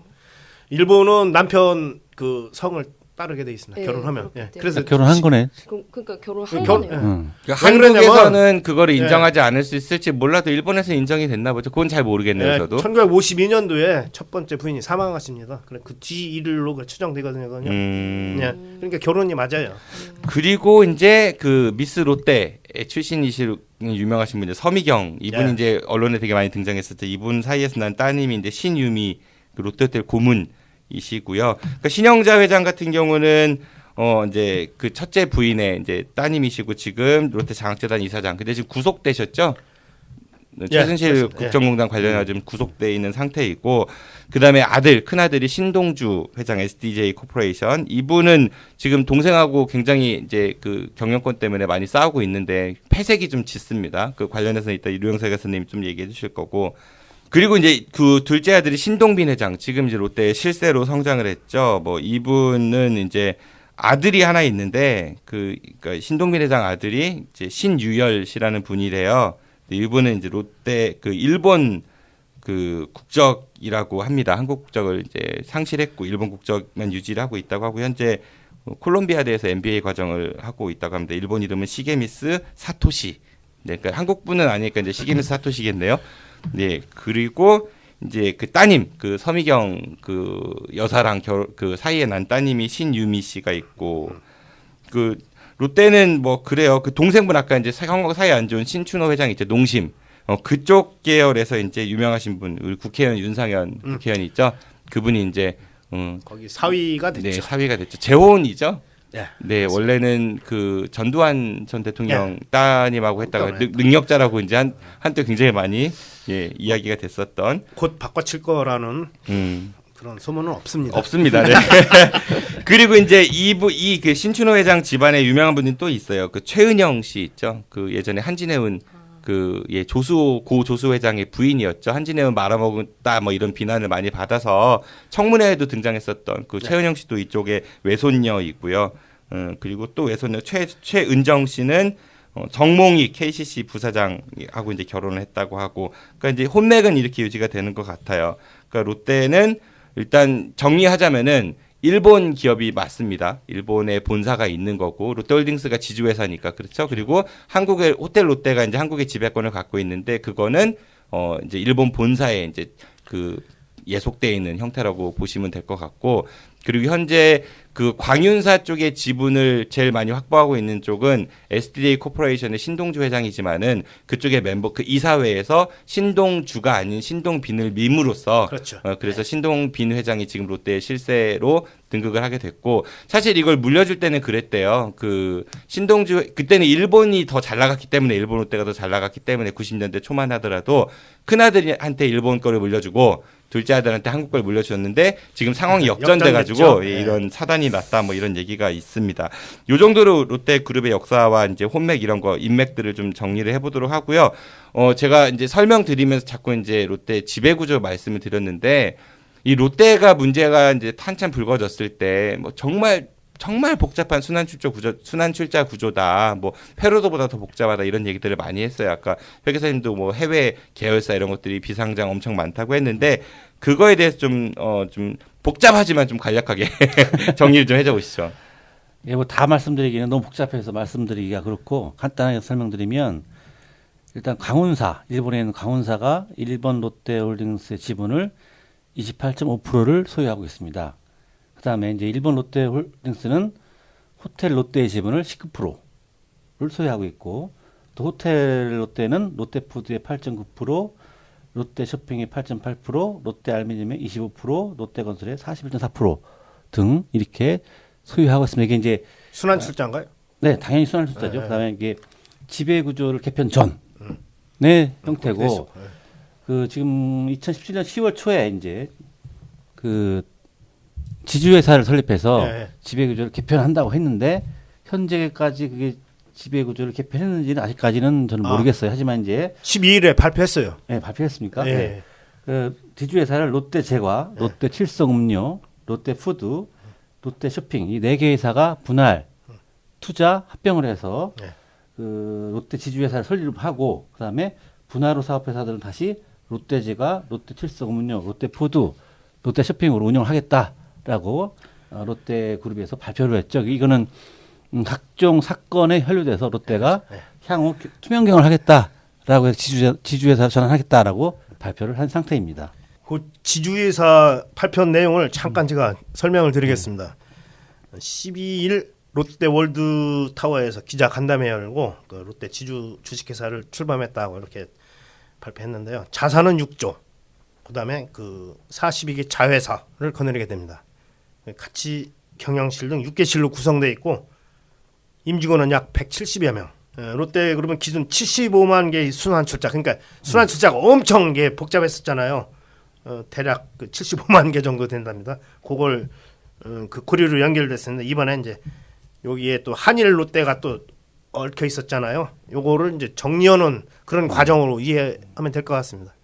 일본은 남편 그 성을 따르게 돼 있습니다. 네, 결혼하면. 그렇기 때문에. 그래서 결혼한 거네. 그러니까 결혼한 결- 거네요. 그러니까 한국에서는 그거를 인정하지 않을 수 있을지 몰라도 일본에서 인정이 됐나 보죠. 그건 잘 모르겠네요. 네, 저도. 1952년도에 첫 번째 부인이 사망하십니다. 그래 그 뒤일로 추정되거든요. 네, 그러니까 결혼이 맞아요. 그리고 이제 그 미스 롯데 출신이실 유명하신 분 이제 서미경 이분 네. 이제 언론에 되게 많이 등장했었죠. 이분 사이에서 난 따님이 이제 신유미 그 롯데호텔 고문이시고요. 그러니까 신영자 회장 같은 경우는 이제 그 첫째 부인의 이제 따님이시고 지금 롯데 장학재단 이사장. 근데 지금 구속되셨죠? 최순실 그렇습니다. 국정농단 관련해서 좀 구속돼 있는 상태이고 그다음에 아들 큰아들이 신동주 회장 SDJ 코퍼레이션 이분은 지금 동생하고 굉장히 이제 그 경영권 때문에 많이 싸우고 있는데 패색이 좀 짙습니다. 그 관련해서 이따 류영석 교수님 좀 얘기해 주실 거고 그리고 이제 그 둘째 아들이 신동빈 회장 지금 이제 롯데 실세로 성장을 했죠. 뭐 이분은 이제 아들이 하나 있는데 그러니까 신동빈 회장 아들이 이제 신유열 씨라는 분이래요. 이분은 이제 롯데 그 일본 그 국적이라고 합니다. 한국 국적을 이제 상실했고 일본 국적만 유지를 하고 있다고 하고 현재 콜롬비아대에서 MBA 과정을 하고 있다고 합니다. 일본 이름은 시게미스 사토시. 네, 그러니까 한국 분은 아니니까 이제 시게미스 사토시겠네요. 네, 그리고 이제 그 따님 그 서미경 그 여사랑 그 사이에 난 따님이 신유미 씨가 있고 그 롯데는 뭐 그래요. 그 동생분 아까 이제 형하고 사이 안 좋은 신춘호 회장 있죠. 농심. 그쪽 계열에서 이제 유명하신 분 우리 국회의원 윤상현 국회의원이 있죠. 그분이 이제 거기 사위가 됐죠. 네, 사위가 됐죠. 재혼이죠. 네, 네, 원래는 그 전두환 전 대통령 따님하고 했다가 능력자라고 이제 한때 굉장히 많이 이야기가 됐었던 곧 바꿔칠 거라는 그런 소문은 없습니다. 없습니다. 네. 그리고 이제 이 그 신춘호 회장 집안에 유명한 분이 또 있어요. 그 최은영 씨 있죠. 그 예전에 한진해운 그 고 조수 회장의 부인이었죠. 한진해운 말아먹었다 뭐 이런 비난을 많이 받아서 청문회에도 등장했었던 그 최은영 씨도 이쪽에 외손녀이고요. 그리고 또 외손녀 최은정 씨는 정몽희 KCC 부사장하고 이제 결혼을 했다고 하고, 그러니까 이제 혼맥은 이렇게 유지가 되는 것 같아요. 그러니까 롯데는 일단 정리하자면은 일본 기업이 맞습니다. 일본에 본사가 있는 거고 롯데홀딩스가 지주회사니까 그렇죠. 그리고 한국의 호텔 롯데가 이제 한국의 지배권을 갖고 있는데 그거는 이제 일본 본사에 이제 그 예속돼 있는 형태라고 보시면 될 것 같고, 그리고 현재 그 광윤사 쪽의 지분을 제일 많이 확보하고 있는 쪽은 SDA 코퍼레이션의 신동주 회장이지만은 그쪽의 멤버 그 이사회에서 신동주가 아닌 신동빈을 밈으로써 그렇죠. 그래서 신동빈 회장이 지금 롯데의 실세로 등극을 하게 됐고, 사실 이걸 물려줄 때는 그랬대요. 그 신동주 그때는 일본이 더 잘 나갔기 때문에 일본 롯데가 더 잘 나갔기 때문에 90년대 초만 하더라도 큰 아들한테 일본 거를 물려주고 둘째 아들한테 한국 걸 물려주셨는데 지금 상황이 역전돼가지고 이런 사단이 났다 뭐 이런 얘기가 있습니다. 요 정도로 롯데 그룹의 역사와 이제 혼맥 이런 거 인맥들을 좀 정리를 해보도록 하고요. 제가 이제 설명드리면서 자꾸 이제 롯데 지배구조 말씀을 드렸는데 이 롯데가 문제가 이제 한참 불거졌을 때 뭐 정말 복잡한 순환출자 구조다. 뭐 페로도보다 더 복잡하다 이런 얘기들을 많이 했어요. 아까 회 교사님도 뭐 해외 계열사 이런 것들이 비상장 엄청 많다고 했는데 그거에 대해서 좀 복잡하지만 좀 간략하게 정리를 좀 해줘 보시죠. 예, 뭐 다 말씀드리기는 너무 복잡해서 말씀드리기가 그렇고 간단하게 설명드리면 일단 강훈사, 일본에 있는 강훈사가 일본 롯데홀딩스의 지분을 28.5%를 소유하고 있습니다. 그다음에 이제 일본 롯데홀딩스는 호텔 롯데의 지분을 19%를 소유하고 있고, 또 호텔 롯데는 롯데푸드의 8.9%, 롯데쇼핑의 8.8%, 롯데알미늄의 25%, 롯데건설의 41.4% 등 이렇게 소유하고 있습니다. 이게 이제 순환출자인가요? 네, 당연히 순환출자죠. 그다음에 이게 지배구조를 개편 전의 형태고, 그 지금 2017년 10월 초에 이제 그 지주회사를 설립해서 지배구조를 개편한다고 했는데 현재까지 그게 지배구조를 개편했는지는 아직까지는 저는 모르겠어요. 하지만 이제 12일에 발표했어요. 네, 발표했습니까? 네. 그 지주회사를 롯데제과, 롯데칠성음료, 롯데푸드, 롯데쇼핑 이 4개 회사가 분할, 투자, 합병을 해서 그 롯데 지주회사를 설립하고, 그다음에 분할로 사업회사들은 다시 롯데제과, 롯데칠성음료, 롯데푸드, 롯데쇼핑으로 운영을 하겠다라고 롯데그룹에서 발표를 했죠. 이거는 각종 사건에 연루돼서 롯데가 향후 투명 경영을 하겠다라고 해서 지주회사 전환하겠다라고 발표를 한 상태입니다. 그 지주회사 발표 내용을 잠깐 제가 설명을 드리겠습니다. 12일 롯데월드타워에서 기자 간담회 열고 그 롯데 지주 주식회사를 출범했다고 이렇게 발표했는데요. 자산은 6조, 그다음에 그 42개 자회사를 거느리게 됩니다. 가치 경영실 등 6개실로 구성되어 있고 임직원은 약 170여 명. 롯데그룹은 기존 75만 개의 순환 출자, 그러니까 순환 출자가 엄청 복잡했었잖아요. 대략 그 75만 개 정도 된답니다. 그걸 그 고리로 연결됐었는데 이번에 이제 여기에 또 한일 롯데가 또 얽혀 있었잖아요. 요거를 이제 정리하는 그런 과정으로 이해하면 될 것 같습니다.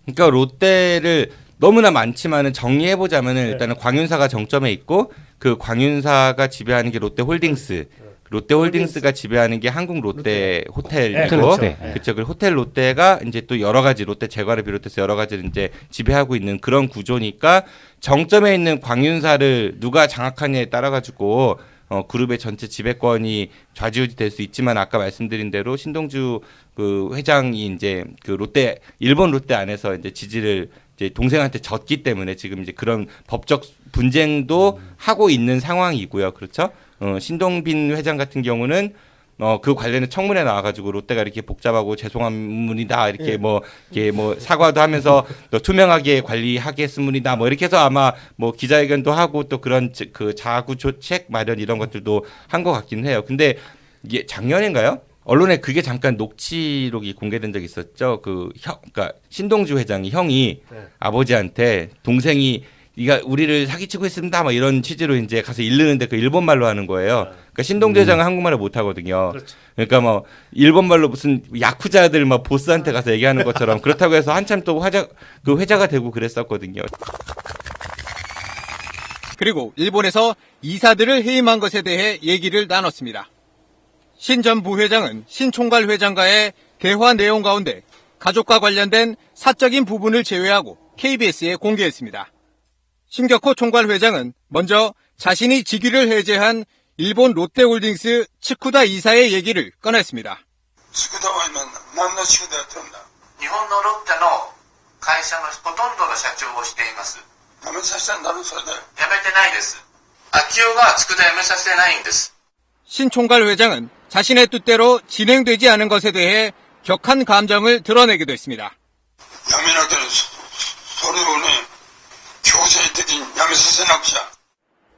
그러니까 롯데를 너무나 많지만은 정리해 보자면은 일단은 광윤사가 정점에 있고 그 광윤사가 지배하는 게 롯데홀딩스. 롯데홀딩스가 지배하는 게 한국 롯데 호텔이고, 그렇죠. 그 호텔 롯데가 이제 또 여러 가지 롯데 제과를 비롯해서 여러 가지를 이제 지배하고 있는 그런 구조니까 정점에 있는 광윤사를 누가 장악하냐에 따라 가지고 그룹의 전체 지배권이 좌지우지 될 수 있지만 아까 말씀드린 대로 신동주 그 회장이 이제 그 롯데 일본 롯데 안에서 이제 지지를 이제 동생한테 졌기 때문에 지금 이제 그런 법적 분쟁도 하고 있는 상황이고요. 그렇죠? 신동빈 회장 같은 경우는 그 관련해 청문회 나와가지고 롯데가 이렇게 복잡하고 죄송합니다 이렇게 이렇게 사과도 하면서 또 투명하게 관리하겠습니다 뭐 이렇게 해서 아마 뭐 기자회견도 하고 또 그런 그 자구조책 마련 이런 것들도 한 것 같긴 해요. 근데 이게 작년인가요? 언론에 그게 잠깐 녹취록이 공개된 적이 있었죠. 그러니까 신동주 회장이 형이 아버지한테 동생이 네가 우리를 사기치고 있습니다. 막 이런 취지로 이제 가서 일르는데 그 일본말로 하는 거예요. 그러니까 신동주 회장은 한국말을 못 하거든요. 그렇죠. 그러니까 뭐 일본말로 무슨 야쿠자들 막 보스한테 가서 얘기하는 것처럼 그렇다고 해서 한참 또 회자가 되고 그랬었거든요. 그리고 일본에서 이사들을 해임한 것에 대해 얘기를 나눴습니다. 신 전 부회장은 신 총괄 회장과의 대화 내용 가운데 가족과 관련된 사적인 부분을 제외하고 KBS에 공개했습니다. 심격호 총괄 회장은 먼저 자신이 직위를 해제한 일본 롯데홀딩스 츠쿠다 이사의 얘기를 꺼냈습니다. 츠쿠다와今何の仕事やってるんだ? 日本のロッテの会社のほとんどの社長をしています。辞めさせてんだろそれで. 辞めてないです。秋夫が츠쿠다辞めさせてないんです. 신 총괄 회장은 자신의 뜻대로 진행되지 않은 것에 대해 격한 감정을 드러내기도 했습니다. 辞めなければそれをね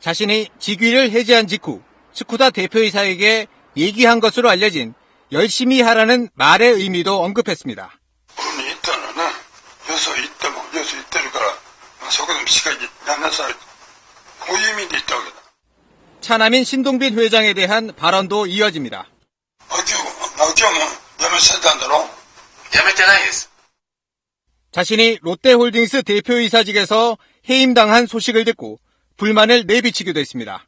자신이 직위를 해제한 직후 츠쿠다 대표이사에게 얘기한 것으로 알려진 열심히 하라는 말의 의미도 언급했습니다. 차남인 신동빈 회장에 대한 발언도 이어집니다. 자신이 롯데홀딩스 대표이사직에서 해임당한 소식을 듣고 불만을 내비치기도 했습니다.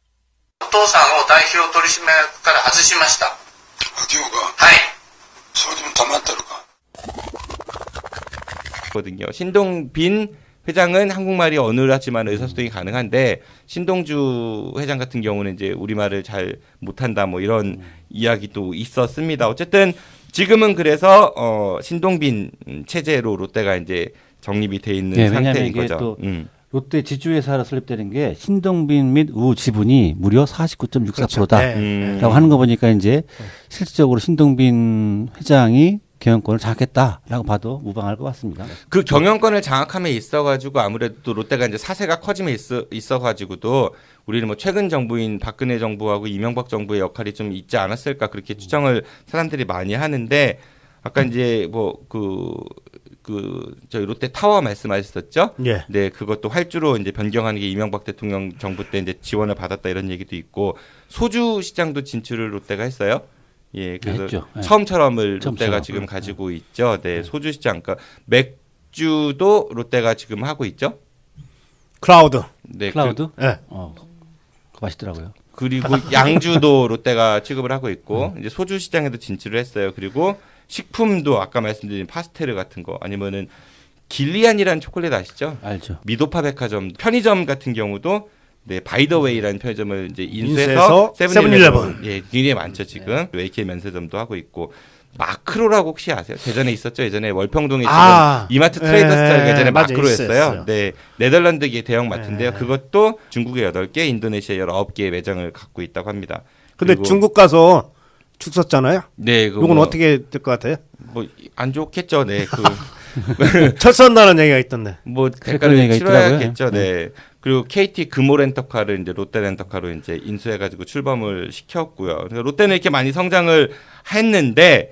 신동빈 회장은 한국말이 어눌하지만 의사소통이 가능한데 신동주 회장 같은 경우는 이제 우리말을 잘 못한다 뭐 이런 이야기도 있었습니다. 어쨌든 지금은 그래서 신동빈 체제로 롯데가 이제 정립이 돼 있는 상태인 거죠. 또 롯데 지주회사로 설립되는 게 신동빈 및 우 지분이 무려 49.64%다라고 하는 거 보니까 이제 실질적으로 신동빈 회장이 경영권을 장악했다라고 봐도 무방할 것 같습니다. 그 경영권을 장악함에 있어가지고 아무래도 롯데가 이제 사세가 커짐에 있어가지고도 우리는 뭐 최근 정부인 박근혜 정부하고 이명박 정부의 역할이 좀 있지 않았을까 그렇게 추정을 사람들이 많이 하는데 아까 이제 저희 롯데 타워 말씀하셨었죠? 예. 네, 그것도 활주로 이제 변경하는 게 이명박 대통령 정부 때 이제 지원을 받았다 이런 얘기도 있고 소주 시장도 진출을 롯데가 했어요. 예, 그래서 했죠. 처음처럼을 롯데가 지금 가지고 있죠. 네, 소주 시장, 그러니까 맥주도 롯데가 지금 하고 있죠. 클라우드. 네, 클라우드. 네. 그거 맛있더라고요. 그리고 양주도 롯데가 취급을 하고 있고 이제 소주 시장에도 진출을 했어요. 그리고 식품도 아까 말씀드린 파스텔 같은 거 아니면은 길리안이라는 초콜릿 아시죠? 알죠. 미도파 백화점, 편의점 같은 경우도 네, 바이더웨이라는 편의점을 이제 인수해서 인수해서 세븐일레븐 예, 굉장히 많죠 지금. AK 면세점도 하고 있고. 마크로라고 혹시 아세요? 예전에 있었죠. 예전에 월평동에 지금 이마트 트레이더 스타일가 예전에 마크로였어요. 네, 네덜란드계 대형 마트인데요. 그것도 중국에 8개, 인도네시아에 19개의 매장을 갖고 있다고 합니다. 근데 중국 가서 축 섰잖아요. 네, 이건 뭐 어떻게 될 것 같아요? 뭐 안 좋겠죠. 네, 철선다는 얘기가 있던데. 뭐 대가를 치러야겠죠. 네. 그리고 KT 금호 렌터카를 이제 롯데 렌터카로 이제 인수해가지고 출범을 시켰고요. 롯데는 이렇게 많이 성장을 했는데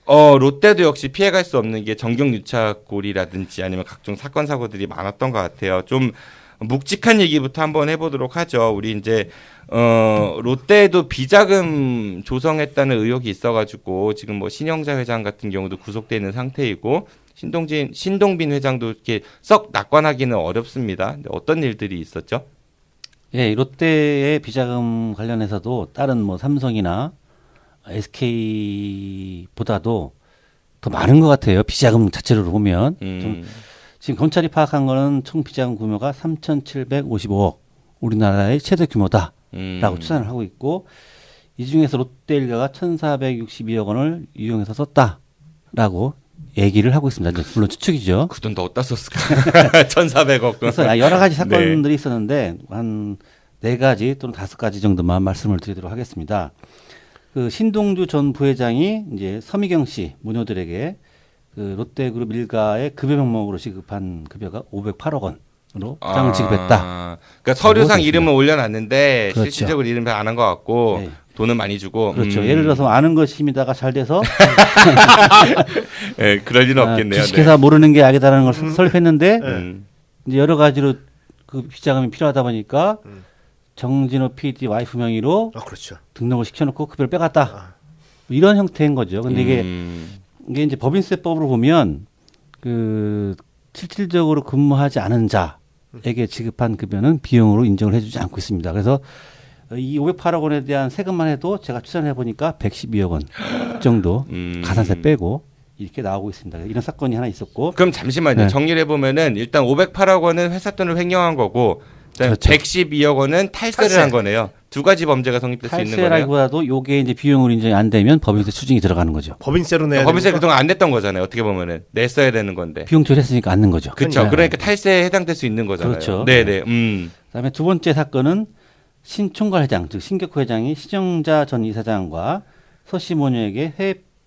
롯데도 역시 피해갈 수 없는 게 정경유착골이라든지 아니면 각종 사건 사고들이 많았던 것 같아요. 좀 묵직한 얘기부터 한번 해보도록 하죠. 우리 이제 롯데도 비자금 조성했다는 의혹이 있어가지고 지금 뭐 신영자 회장 같은 경우도 구속돼 있는 상태이고 신동빈 회장도 이렇게 썩 낙관하기는 어렵습니다. 근데 어떤 일들이 있었죠? 예, 롯데의 비자금 관련해서도 다른 뭐 삼성이나 SK보다도 더 많은 것 같아요. 비자금 자체를 보면. 좀 지금 검찰이 파악한 거는 총 비자금 규모가 3,755억, 우리나라의 최대 규모다라고 추산을 하고 있고, 이 중에서 롯데 일가가 1,462억 원을 이용해서 썼다라고 얘기를 하고 있습니다. 물론 추측이죠. 그 돈 더 어디다 썼을까? 1,400억. 그래서 여러 가지 사건들이 있었는데 한 4가지 또는 5가지 정도만 말씀을 드리도록 하겠습니다. 그 신동주 전 부회장이 이제 서미경 씨 모녀들에게 그 롯데그룹 일가의 급여 명목으로 지급한 급여가 508억 원으로 부당을 지급했다. 그러니까 서류상 이름은 올려놨는데 그렇죠. 실질적으로 이름 안 한 것 같고 네. 돈은 많이 주고. 그렇죠. 예를 들어서 아는 것입니다가 잘 돼서 네, 그럴 리는 없겠네요. 주식회사 모르는 게 악이다라는 걸 설립했는데 이제 여러 가지로 그 비자금이 필요하다 보니까 정진호 PD 와이프 명의로 그렇죠. 등록을 시켜놓고 급여를 빼갔다. 이런 형태인 거죠. 근데 이게 이제 법인세법으로 보면 그 실질적으로 근무하지 않은 자에게 지급한 급여는 비용으로 인정을 해주지 않고 있습니다. 그래서 이 508억 원에 대한 세금만 해도 제가 추산해 보니까 112억 원 정도 가산세 빼고 이렇게 나오고 있습니다. 이런 사건이 하나 있었고. 그럼 잠시만요. 네. 정리를 해보면은 일단 508억 원은 회사 돈을 횡령한 거고, 그다음에 그렇죠. 112억 원은 탈세를 한 거네요. 두 가지 범죄가 성립될 수 있는 거네요. 탈세라기보다도 요게 이제 비용으로 인정이 안 되면 법인세 추징이 들어가는 거죠. 법인세로 내야 법인세 그동안 안 냈던 거잖아요. 어떻게 보면은 냈어야 되는 건데. 비용 처리했으니까 안 낸 거죠. 그렇죠. 그러니까 탈세에 해당될 수 있는 거잖아요. 그렇죠. 네네. 그다음에 두 번째 사건은 신총괄 회장, 즉 신격호 회장이 신영자 전 이사장과 서씨 모녀에게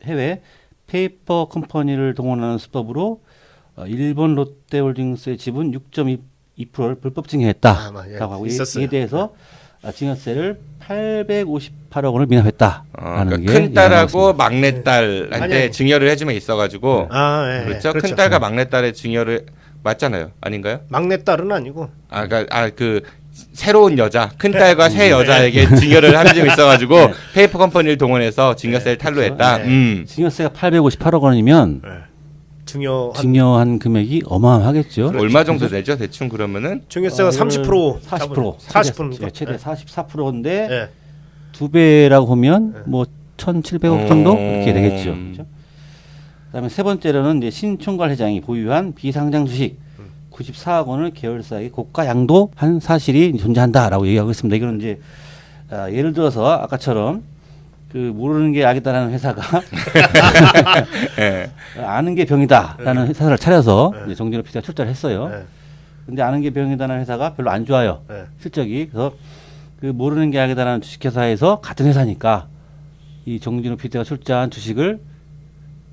해외 페이퍼 컴퍼니를 동원하는 수법으로 일본 롯데홀딩스의 지분 6.2%를 불법 증여했다라고 하고 이에 대해서 징여세를 858억 원을 미납했다라는 그러니까 게 큰 딸하고 막내 딸한테 증여를 해주면 있어가지고 그렇죠. 큰 딸과 막내 딸의 증여를 맞잖아요. 아닌가요? 막내 딸은 아니고. 그 새로운 여자, 큰 딸과 새 여자에게 증여를 한 점이 있어가지고 페이퍼 컴퍼니를 동원해서 증여세를 탈루했다. 증여세가 858억 원이면 증여한 금액이 어마어마하겠죠. 얼마 정도 되죠? 대충 그러면은 증여세가 30%, 40%, 최대 44%인데 두 배라고 보면 뭐 1,700억 정도 이렇게 되겠죠. 그렇죠? 그다음에 세 번째로는 이제 신총괄 회장이 보유한 비상장 주식 94억 원을 계열사에게 고가 양도한 사실이 존재한다라고 얘기하고 있습니다. 이거는 이제 예를 들어서 아까처럼 그 모르는 게 악이다라는 회사가 아는 게 병이다라는 회사를 차려서 이제 정진호 PD가 출자를 했어요. 근데 아는 게 병이다라는 회사가 별로 안 좋아요. 실적이. 그래서 그 모르는 게 악이다라는 주식회사에서 같은 회사니까 이 정진호 PD가 출자한 주식을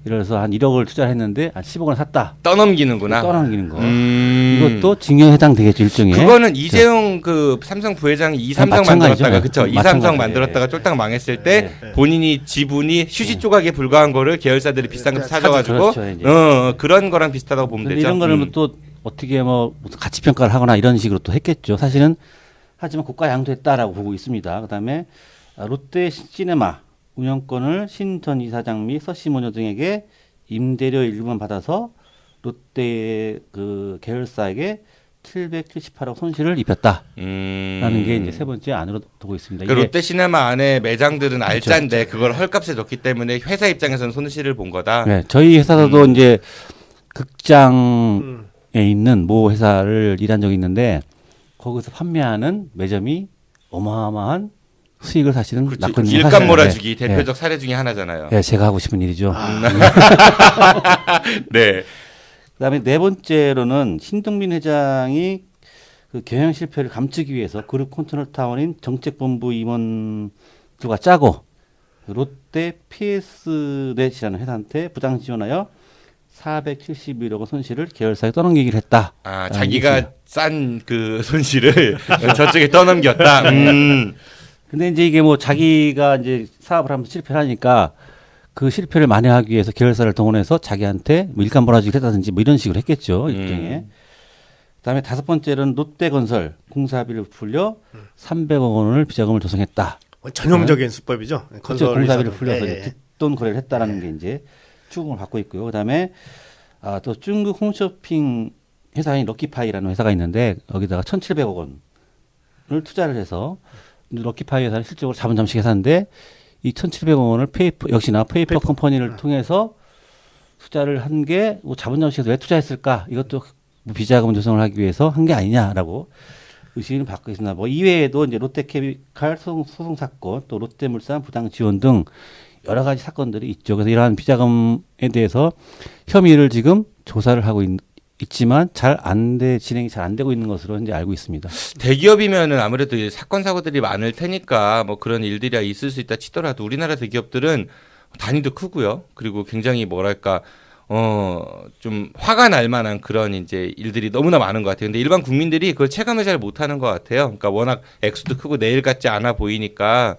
예를 들어서 한 1억을 투자를 했는데 한 10억 원 샀다. 떠넘기는구나. 떠넘기는 거. 이것도 징여에 해당되겠죠, 일종의. 그거는 이재용 그 삼성 부회장이 이삼성 만들었다가 그렇죠. 이삼성 만들었다가 쫄딱 망했을 때 본인이 지분이 휴지 조각에 불과한 거를 계열사들이 비싼 거 사줘가지고 그렇죠, 그런 거랑 비슷하다고 보면 되죠. 이런 거를 또 어떻게 뭐 무슨 가치 평가를 하거나 이런 식으로 또 했겠죠. 사실은 하지만 고가 양도했다라고 보고 있습니다. 그다음에 롯데 시네마 운영권을 신 전 이사장 및 서씨 모녀 등에게 임대료 일부만 받아서 롯데 그 계열사에게 778억 손실을 입혔다라는 게 이제 세 번째 안으로 두고 있습니다. 그 롯데 시네마 안에 매장들은 알짜인데 그걸 헐값에 줬기 때문에 회사 입장에서는 손실을 본 거다. 네, 저희 회사도 이제 극장에 있는 모 회사를 일한 적이 있는데 거기서 판매하는 매점이 어마어마한 수익을 사실은 낳고 있는 일감 사실이에요. 몰아주기 네. 대표적 사례 중에 하나잖아요. 네, 제가 하고 싶은 일이죠. 네. 그다음에 네 번째로는 신동빈 회장이 그 경영 실패를 감추기 위해서 그룹 컨트롤타운인 정책본부 임원들과 짜고 롯데 PS넷이라는 회사한테 부당 지원하여 471억 원 손실을 계열사에 떠넘기기를 했다. 아, 자기가 싼 그 손실을 저쪽에 떠넘겼다. 근데 이제 이게 뭐 자기가 이제 사업을 하면서 실패를 하니까 그 실패를 만회하기 위해서 계열사를 동원해서 자기한테 뭐 일감 몰아주기를 했다든지 뭐 이런 식으로 했겠죠. 일종의. 그다음에 다섯 번째는 롯데건설 공사비를 풀려 300억 원을 비자금을 조성했다. 전형적인 수법이죠. 그렇죠. 공사비를 풀려서 예, 예. 뒷돈 거래를 했다라는 게 이제 추궁을 받고 있고요. 그다음에 또 중국 홈쇼핑 회사인 럭키파이라는 회사가 있는데 여기다가 1,700억 원을 투자를 해서 럭키파이 회사는 실적으로 자본 잠식 회사인데 이 1,700억 원을 역시나 페이퍼 컴퍼니를 통해서 투자를 한 게 자본 잠식에서 왜 투자했을까? 이것도 비자금 조성을 하기 위해서 한 게 아니냐라고 의심을 받고 있습니다. 뭐 이외에도 이제 롯데케미칼 소송 사건, 또 롯데물산 부당 지원 등 여러 가지 사건들이 있죠. 그래서 이러한 비자금에 대해서 혐의를 지금 조사를 하고 있지만 진행이 잘 안 되고 있는 것으로 이제 알고 있습니다. 대기업이면은 아무래도 사건 사고들이 많을 테니까 뭐 그런 일들이 있을 수 있다 치더라도 우리나라 대기업들은 단위도 크고요. 그리고 굉장히 뭐랄까 좀 화가 날 만한 그런 이제 일들이 너무나 많은 것 같아요. 근데 일반 국민들이 그걸 체감을 잘 못하는 것 같아요. 그러니까 워낙 액수도 크고 내일 같지 않아 보이니까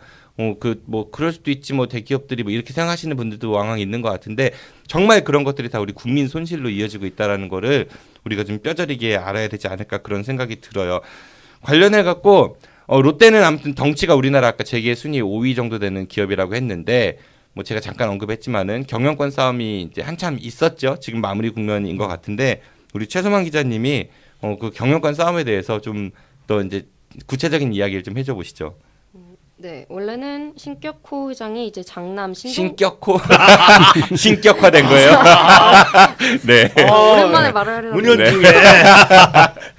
그럴 수도 있지 뭐 대기업들이 뭐 이렇게 생각하시는 분들도 왕왕 있는 것 같은데 정말 그런 것들이 다 우리 국민 손실로 이어지고 있다라는 거를 우리가 좀 뼈저리게 알아야 되지 않을까 그런 생각이 들어요. 관련해 갖고 롯데는 아무튼 덩치가 우리나라 아까 재계 순위 5위 정도 되는 기업이라고 했는데 뭐 제가 잠깐 언급했지만은 경영권 싸움이 이제 한참 있었죠. 지금 마무리 국면인 것 같은데 우리 최소만 기자님이 그 경영권 싸움에 대해서 좀 더 이제 구체적인 이야기를 좀 해줘 보시죠. 네, 원래는 신격호 회장이 이제 장남 신격호 신격화된 거예요. 네. 오랜만에 말을 하려고 문현중에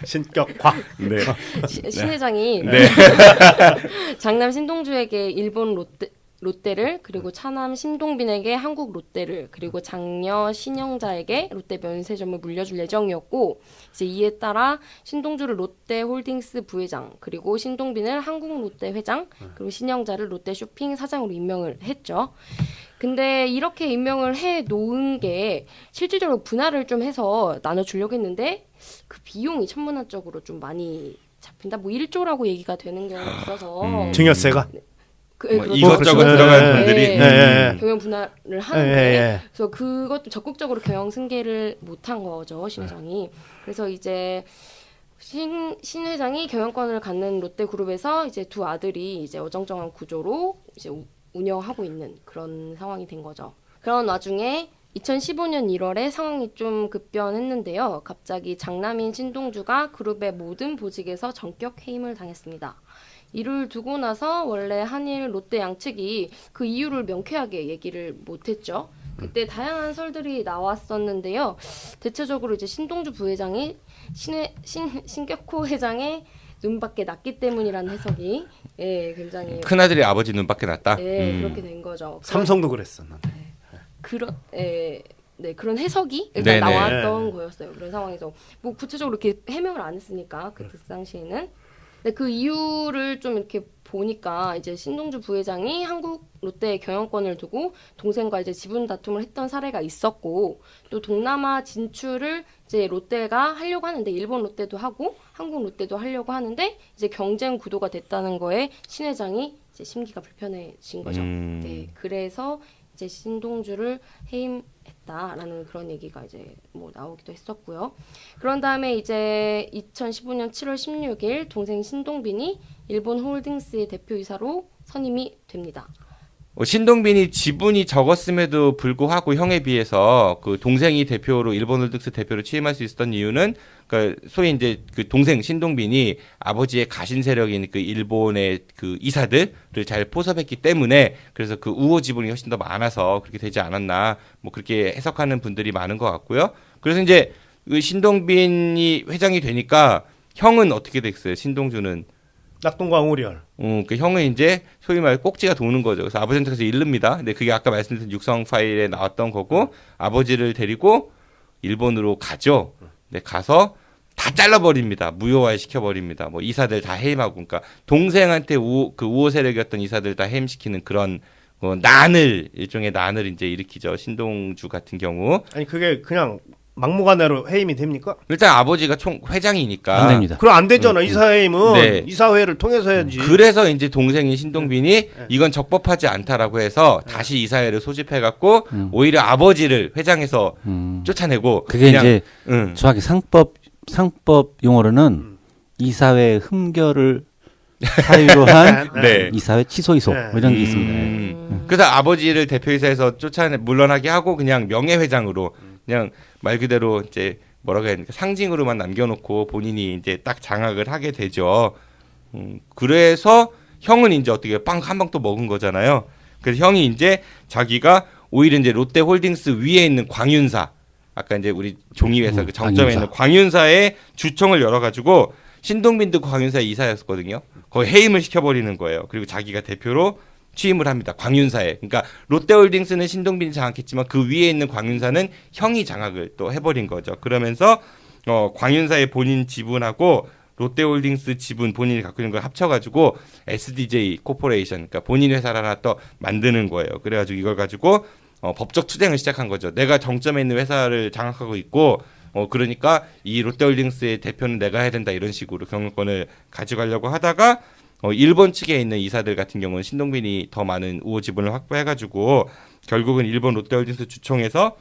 신격화. 네. 신 회장이 네. 장남 신동주에게 일본 롯데를 그리고 차남 신동빈에게 한국 롯데를 그리고 장녀 신영자에게 롯데 면세점을 물려줄 예정이었고 이제 이에 따라 신동주를 롯데홀딩스 부회장 그리고 신동빈을 한국 롯데 회장 그리고 신영자를 롯데 쇼핑 사장으로 임명을 했죠. 근데 이렇게 임명을 해 놓은 게 실질적으로 분할을 좀 해서 나눠주려고 했는데 그 비용이 천문학적으로 좀 많이 잡힌다. 뭐 1조라고 얘기가 되는 경우가 있어서 증여세가? 그렇죠. 이것저것 들어간 분들이 경영 분할을 하는데 그래서 그것도 적극적으로 경영 승계를 못한 거죠 신 회장이. 그래서 이제 신 회장이 경영권을 갖는 롯데그룹에서 이제 두 아들이 이제 어정쩡한 구조로 이제 운영하고 있는 그런 상황이 된 거죠. 그런 와중에 2015년 1월에 상황이 좀 급변했는데요. 갑자기 장남인 신동주가 그룹의 모든 보직에서 전격 해임을 당했습니다. 이를 두고 나서 원래 한일 롯데 양측이 그 이유를 명쾌하게 얘기를 못했죠. 그때 다양한 설들이 나왔었는데요. 대체적으로 이제 신동주 부회장이 신격호 회장의 눈밖에 났기 때문이라는 해석이 굉장히 큰아들이 아버지 눈밖에 났다. 그렇게 된 거죠. 삼성도 그랬어. 그런 해석이 일단 나왔던 거였어요. 그런 상황에서 뭐 구체적으로 이렇게 해명을 안 했으니까 그 당시에는. 근데 그 이유를 좀 이렇게 보니까 이제 신동주 부회장이 한국 롯데 경영권을 두고 동생과 이제 지분 다툼을 했던 사례가 있었고 또 동남아 진출을 이제 롯데가 하려고 하는데 일본 롯데도 하고 한국 롯데도 하려고 하는데 이제 경쟁 구도가 됐다는 거에 신 회장이 이제 심기가 불편해진 거죠. 네, 그래서 이제 신동주를 해임했다라는 그런 얘기가 이제 뭐 나오기도 했었고요. 그런 다음에 이제 2015년 7월 16일 동생 신동빈이 일본 홀딩스의 대표이사로 선임이 됩니다. 신동빈이 지분이 적었음에도 불구하고 형에 비해서 그 동생이 대표로 일본홀딩스 대표로 취임할 수 있었던 이유는 그러니까 소위 이제 그 동생 신동빈이 아버지의 가신 세력인 그 일본의 그 이사들을 잘 포섭했기 때문에 그래서 그 우호 지분이 훨씬 더 많아서 그렇게 되지 않았나 뭐 그렇게 해석하는 분들이 많은 것 같고요. 그래서 이제 그 신동빈이 회장이 되니까 형은 어떻게 됐어요? 신동주는 낙동강오리알. 그 형은 이제 소위 말 꼭지가 도는 거죠. 그래서 아버지한테 가서 잃릅니다. 근데 그게 아까 말씀드린 육성 파일에 나왔던 거고 아버지를 데리고 일본으로 가죠. 네, 가서 다 잘라버립니다. 무효화 시켜버립니다. 뭐 이사들 다 해임하고, 그러니까 동생한테 우호 세력이었던 이사들 다 해임시키는 그런 일종의 난을 이제 일으키죠. 신동주 같은 경우. 아니 그게 그냥 막무가내로 해임이 됩니까? 일단 아버지가 회장이니까 안 됩니다. 그럼 안 되잖아. 이사해임은 네. 이사회를 통해서 해야지. 그래서 이제 동생인 신동빈이 이건 적법하지 않다라고 해서 다시 이사회를 소집해갖고 오히려 아버지를 회장에서 쫓아내고. 그게 이제 정확히 상법 용어로는 이사회 흠결을 사유로 한 네. 이사회 취소 이소 뭐 이런 게 있습니다. 그래서 아버지를 대표이사에서 물러나게 하고 그냥 명예회장으로 그냥 말 그대로 이제 뭐라고 해야 되니까 상징으로만 남겨놓고 본인이 이제 딱 장악을 하게 되죠. 그래서 형은 이제 어떻게 빵 한 방 또 먹은 거잖아요. 그래서 형이 이제 자기가 오히려 이제 롯데홀딩스 위에 있는 광윤사, 아까 이제 우리 종이회사 그 정점에 있는 광윤사의 주총을 열어가지고 신동빈도 광윤사의 이사였거든요. 거기 해임을 시켜버리는 거예요. 그리고 자기가 대표로 취임을 합니다. 광윤사에. 그러니까 롯데홀딩스는 신동빈이 장악했지만 그 위에 있는 광윤사는 형이 장악을 또 해버린 거죠. 그러면서 광윤사의 본인 지분하고 롯데홀딩스 지분 본인이 갖고 있는 걸 합쳐가지고 SDJ 코퍼레이션, 그러니까 본인 회사를 하나 또 만드는 거예요. 그래가지고 이걸 가지고 법적 투쟁을 시작한 거죠. 내가 정점에 있는 회사를 장악하고 있고 그러니까 이 롯데홀딩스의 대표는 내가 해야 된다, 이런 식으로 경영권을 가져가려고 하다가 일본 측에 있는 이사들 같은 경우는 신동빈이 더 많은 우호 지분을 확보해가지고 결국은 일본 롯데홀딩스 주총에서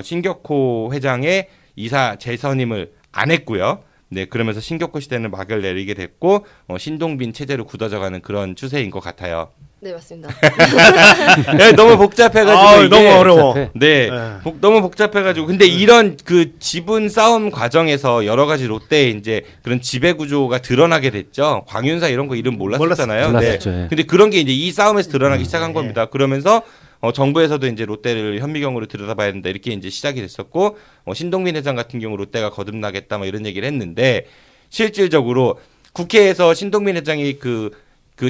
신격호 회장의 이사 재선임을 안 했고요. 네, 그러면서 신격호 시대는 막을 내리게 됐고 신동빈 체제로 굳어져가는 그런 추세인 것 같아요. 네, 맞습니다. 네, 너무 복잡해가지고 이게, 너무 어려워. 네, 너무 복잡해가지고 근데 이런 그 지분 싸움 과정에서 여러 가지 롯데의 이제 그런 지배 구조가 드러나게 됐죠. 광윤사 이런 거 이름 몰랐었잖아요. 몰랐었죠. 네. 근데 그런 게 이제 이 싸움에서 드러나기 시작한 겁니다. 그러면서 정부에서도 이제 롯데를 현미경으로 들여다봐야 된다, 이렇게 이제 시작이 됐었고 신동빈 회장 같은 경우 롯데가 거듭나겠다 뭐 이런 얘기를 했는데 실질적으로 국회에서 신동빈 회장이 그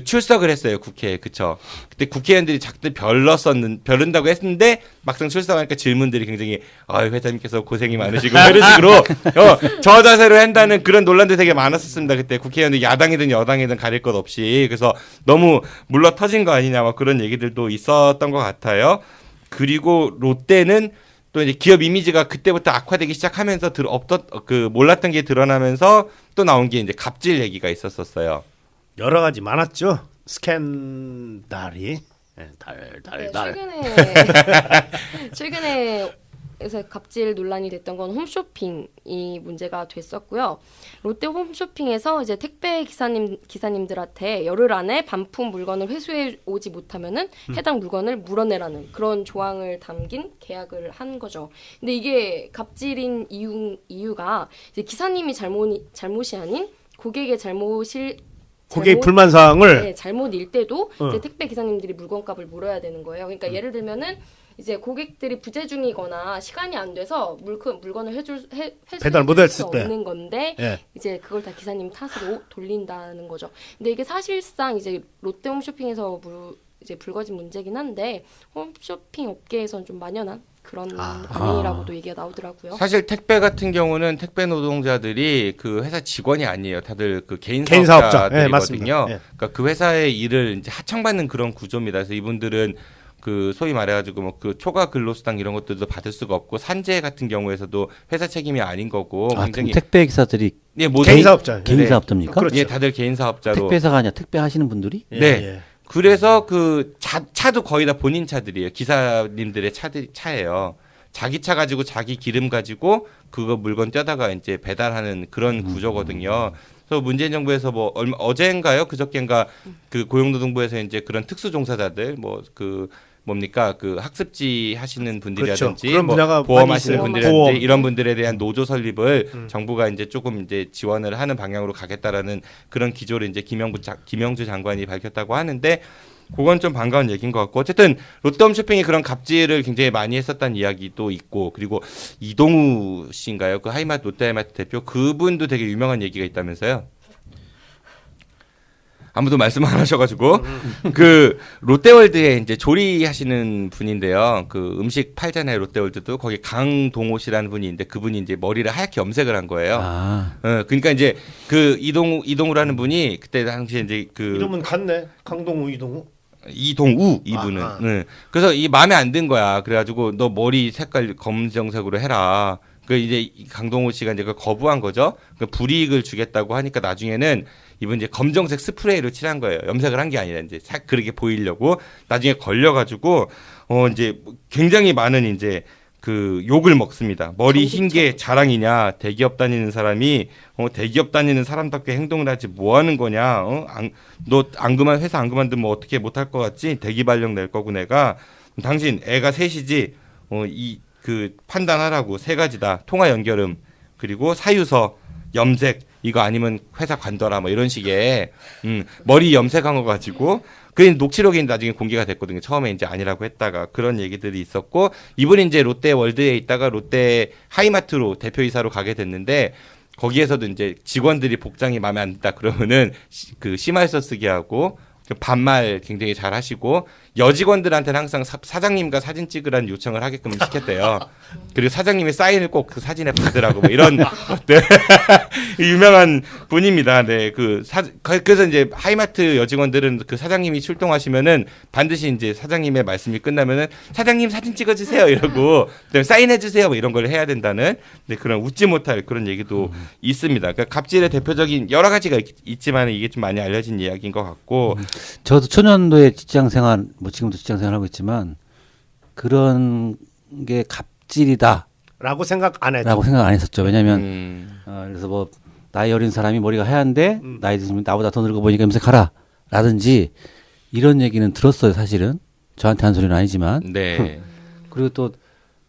출석을 했어요, 국회에. 그쵸. 그때 국회의원들이 작들 별른다고 했는데 막상 출석하니까 질문들이 굉장히 회장님께서 고생이 많으시고 이런 식으로 저 자세로 한다는 그런 논란도 되게 많았었습니다. 그때 국회의원들 야당이든 여당이든 가릴 것 없이. 그래서 너무 물러 터진 거 아니냐 막 그런 얘기들도 있었던 것 같아요. 그리고 롯데는 또 이제 기업 이미지가 그때부터 악화되기 시작하면서 몰랐던 게 드러나면서 또 나온 게 이제 갑질 얘기가 있었어요. 여러 가지 많았죠. 스캔달이. 최근에 갑질 논란이 됐던 건 홈쇼핑이 문제가 됐었고요. 롯데 홈쇼핑에서 이제 택배 기사님들한테 열흘 안에 반품 물건을 회수해 오지 못하면은 해당 물건을 물어내라는 그런 조항을 담긴 계약을 한 거죠. 근데 이게 갑질인 이유가 이제 기사님이 잘못이 아닌 고객의 고객 불만 사항을 잘못 일 때도 이제 택배 기사님들이 물건값을 물어야 되는 거예요. 그러니까 예를 들면은 이제 고객들이 부재 중이거나 시간이 안 돼서 물건을 배달 못 했을 때 없는 건데 이제 그걸 다 기사님 탓으로 돌린다는 거죠. 근데 이게 사실상 이제 롯데 홈쇼핑에서 이제 불거진 문제긴 한데 홈쇼핑 업계에서는 좀 만연한 그런 반응이라고도 얘기가 나오더라고요. 사실 택배 같은 경우는 택배 노동자들이 그 회사 직원이 아니에요. 다들 그 개인 사업자들이거든요. 그러니까 그 회사의 일을 이제 하청받는 그런 구조입니다. 그래서 이분들은 그 소위 말해가지고 뭐 그 초과 근로수당 이런 것들도 받을 수가 없고 산재 같은 경우에서도 회사 책임이 아닌 거고 굉장히 택배 기사들이 개인 사업자, 개인 사업자입니까? 그렇죠. 예, 다들 개인 사업자로. 택배사가 아니라 택배 하시는 분들이? 네. 그래서 그 차도 거의 다 본인 차들이에요. 기사님들의 차예요. 자기 차 가지고 자기 기름 가지고 그거 물건 떼다가 이제 배달하는 그런 구조거든요. 그래서 문재인 정부에서 뭐 어제인가요? 그저께인가 그 고용노동부에서 이제 그런 특수종사자들 그 학습지 하시는 분들이라든지 그렇죠. 뭐 보험하시는 분들이라든지 이런 분들에 대한 노조 설립을 정부가 이제 조금 이제 지원을 하는 방향으로 가겠다라는 그런 기조를 이제 김영주 장관이 밝혔다고 하는데 그건 좀 반가운 얘기인 것 같고 어쨌든 롯데홈쇼핑이 그런 갑질을 굉장히 많이 했었다는 이야기도 있고 그리고 이동우 씨인가요? 그 하이마트 롯데하이마트 대표 그분도 되게 유명한 얘기가 있다면서요. 아무도 말씀 안 하셔가지고 그 롯데월드에 이제 조리하시는 분인데요. 그 음식 팔잖아요. 롯데월드도 거기 강동호 씨라는 분이 있는데 그분이 이제 머리를 하얗게 염색을 한 거예요. 그러니까 이제 그 이동우라는 분이 그때 당시에 이제 그 이름은 같네. 강동우 이동우 이분은. 네. 그래서 이 마음에 안 든 거야. 그래가지고 너 머리 색깔 검정색으로 해라. 그 이제 강동우 씨가 이제 그 거부한 거죠. 그 불이익을 주겠다고 하니까 나중에는 이분 이제 검정색 스프레이로 칠한 거예요. 염색을 한 게 아니라 이제 그렇게 보이려고 나중에 걸려가지고 이제 굉장히 많은 이제 그 욕을 먹습니다. 머리 흰 게 자랑이냐? 대기업 다니는 사람이 대기업 다니는 사람답게 행동을 하지 뭐 하는 거냐? 너 회사 안 그만두면 뭐 어떻게 못할 것 같지? 대기 발령 낼 거고 내가 당신 애가 셋이지 이 그 판단하라고 3가지다. 통화 연결음 그리고 사유서 염색 이거 아니면 회사 관둬라 뭐 이런 식의 머리 염색한 거 가지고 그 녹취록이 나중에 공개가 됐거든요. 처음에 이제 아니라고 했다가 그런 얘기들이 있었고 이분이 이제 롯데월드에 있다가 롯데 하이마트로 대표이사로 가게 됐는데 거기에서도 이제 직원들이 복장이 마음에 안 든다 그러면은 그 심할서 쓰게 하고 반말 굉장히 잘 하시고 여직원들한테는 항상 사장님과 사진 찍으라는 요청을 하게끔 시켰대요. 그리고 사장님의 사인을 꼭 그 사진에 받으라고 뭐 이런 네. 유명한 분입니다. 네, 그래서 이제 하이마트 여직원들은 그 사장님이 출동하시면은 반드시 이제 사장님의 말씀이 끝나면은 사장님 사진 찍어주세요 이러고 사인해주세요 뭐 이런 걸 해야 된다는 네, 그런 웃지 못할 그런 얘기도 있습니다. 그러니까 갑질의 대표적인 여러 가지가 있지만 이게 좀 많이 알려진 이야기인 것 같고 저도 초년도에 직장생활 뭐 지금도 직장생활 하고 있지만 그런 게 갑질이다라고 생각 안 했었죠. 왜냐하면 그래서 뭐 나이 어린 사람이 머리가 하얀데 나이 드시면 나보다 더 늙어 보이니까 염색하라라든지 이런 얘기는 들었어요. 사실은 저한테 한 소리는 아니지만. 네. 그리고 또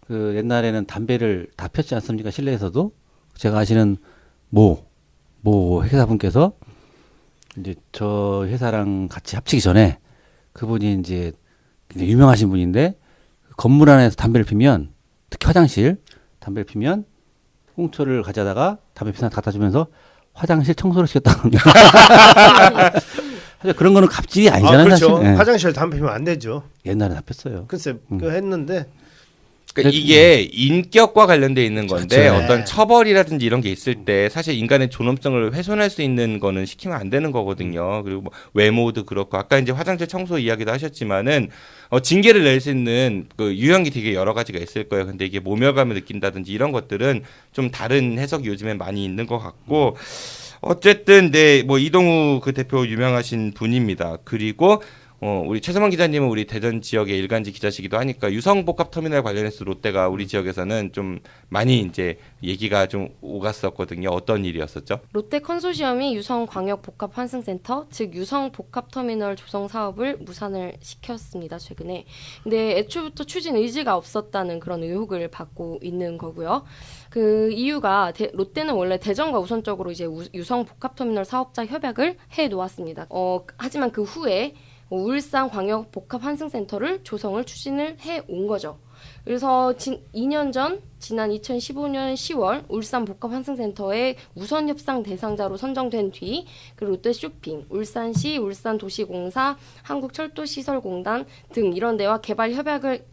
그 옛날에는 담배를 다 폈지 않습니까? 실내에서도 제가 아시는 모 회사분께서 이제 저 회사랑 같이 합치기 전에 그분이 이제 굉장히 유명하신 분인데 건물 안에서 담배를 피면 특히 화장실 담배를 피면 꽁초를 가져다가 담배 피나 갖다 주면서 화장실 청소를 시켰다는 사실 그런 거는 갑질이 아니잖아요. 그렇죠. 사실. 네. 화장실 담배 피면 안 되죠. 옛날에 다 폈어요. 글쎄 그 했는데 그러니까 이게 인격과 관련돼 있는 건데 그렇죠. 어떤 처벌이라든지 이런 게 있을 때 사실 인간의 존엄성을 훼손할 수 있는 거는 시키면 안 되는 거거든요. 그리고 뭐 외모도 그렇고 아까 이제 화장실 청소 이야기도 하셨지만은 징계를 낼 수 있는 그 유형이 되게 여러 가지가 있을 거예요. 근데 이게 모멸감을 느낀다든지 이런 것들은 좀 다른 해석이 요즘에 많이 있는 것 같고 어쨌든 네, 뭐 이동우 그 대표 유명하신 분입니다. 그리고 우리 최서만 기자님은 우리 대전 지역의 일간지 기자시기도 하니까 유성복합터미널 관련해서 롯데가 우리 지역에서는 좀 많이 이제 얘기가 좀 오갔었거든요. 어떤 일이었었죠? 롯데 컨소시엄이 유성광역복합환승센터, 즉 유성복합터미널 조성 사업을 무산을 시켰습니다. 최근에. 근데 애초부터 추진 의지가 없었다는 그런 의혹을 받고 있는 거고요. 그 이유가 롯데는 원래 대전과 우선적으로 이제 유성복합터미널 사업자 협약을 해 놓았습니다. 하지만 그 후에 울산 광역 복합 환승센터를 조성을 추진을 해 온 거죠. 그래서 2년 전 지난 2015년 10월 울산 복합 환승센터의 우선 협상 대상자로 선정된 뒤 그 롯데쇼핑, 울산시, 울산도시공사, 한국철도시설공단 등 이런 데와 개발 협약을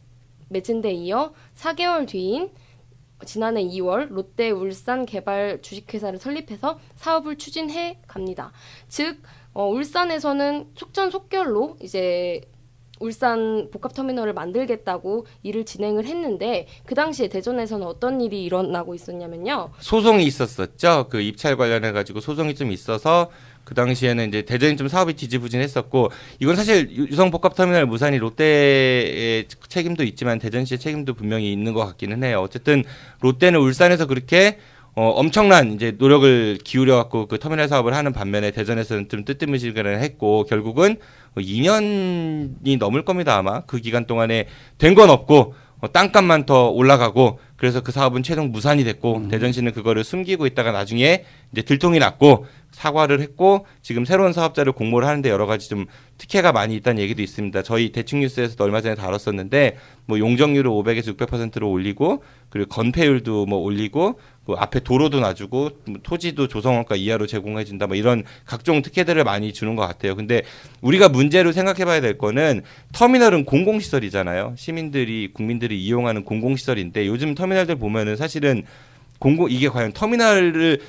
맺은 데 이어 4개월 뒤인 지난해 2월 롯데 울산 개발 주식회사를 설립해서 사업을 추진해 갑니다. 즉 울산에서는 속전속결로 이제 울산 복합터미널을 만들겠다고 일을 진행을 했는데 그 당시에 대전에서는 어떤 일이 일어나고 있었냐면요. 소송이 있었었죠. 그 입찰 관련해 가지고 소송이 좀 있어서 그 당시에는 이제 대전이 좀 사업이 지지부진했었고 이건 사실 유성복합터미널 무산이 롯데의 책임도 있지만 대전시의 책임도 분명히 있는 것 같기는 해요. 어쨌든 롯데는 울산에서 그렇게 엄청난 이제 노력을 기울여 갖고 그 터미널 사업을 하는 반면에 대전에서는 좀 뜨뜨미지근을 했고 결국은 2년이 넘을 겁니다 아마. 그 기간 동안에 된 건 없고 땅값만 더 올라가고 그래서 그 사업은 최종 무산이 됐고 대전시는 그거를 숨기고 있다가 나중에 이제 들통이 났고 사과를 했고 지금 새로운 사업자를 공모를 하는데 여러 가지 좀 특혜가 많이 있다는 얘기도 있습니다. 저희 대충뉴스에서도 얼마 전에 다뤘었는데 뭐 용적률을 500에서 600%로 올리고 그리고 건폐율도 뭐 올리고 그 앞에 도로도 놔주고 토지도 조성원가 이하로 제공해준다 뭐 이런 각종 특혜들을 많이 주는 것 같아요. 근데 우리가 문제로 생각해봐야 될 거는 터미널은 공공시설이잖아요. 국민들이 이용하는 공공시설인데 요즘 터미널들 보면은 사실은 이게 과연 터미널을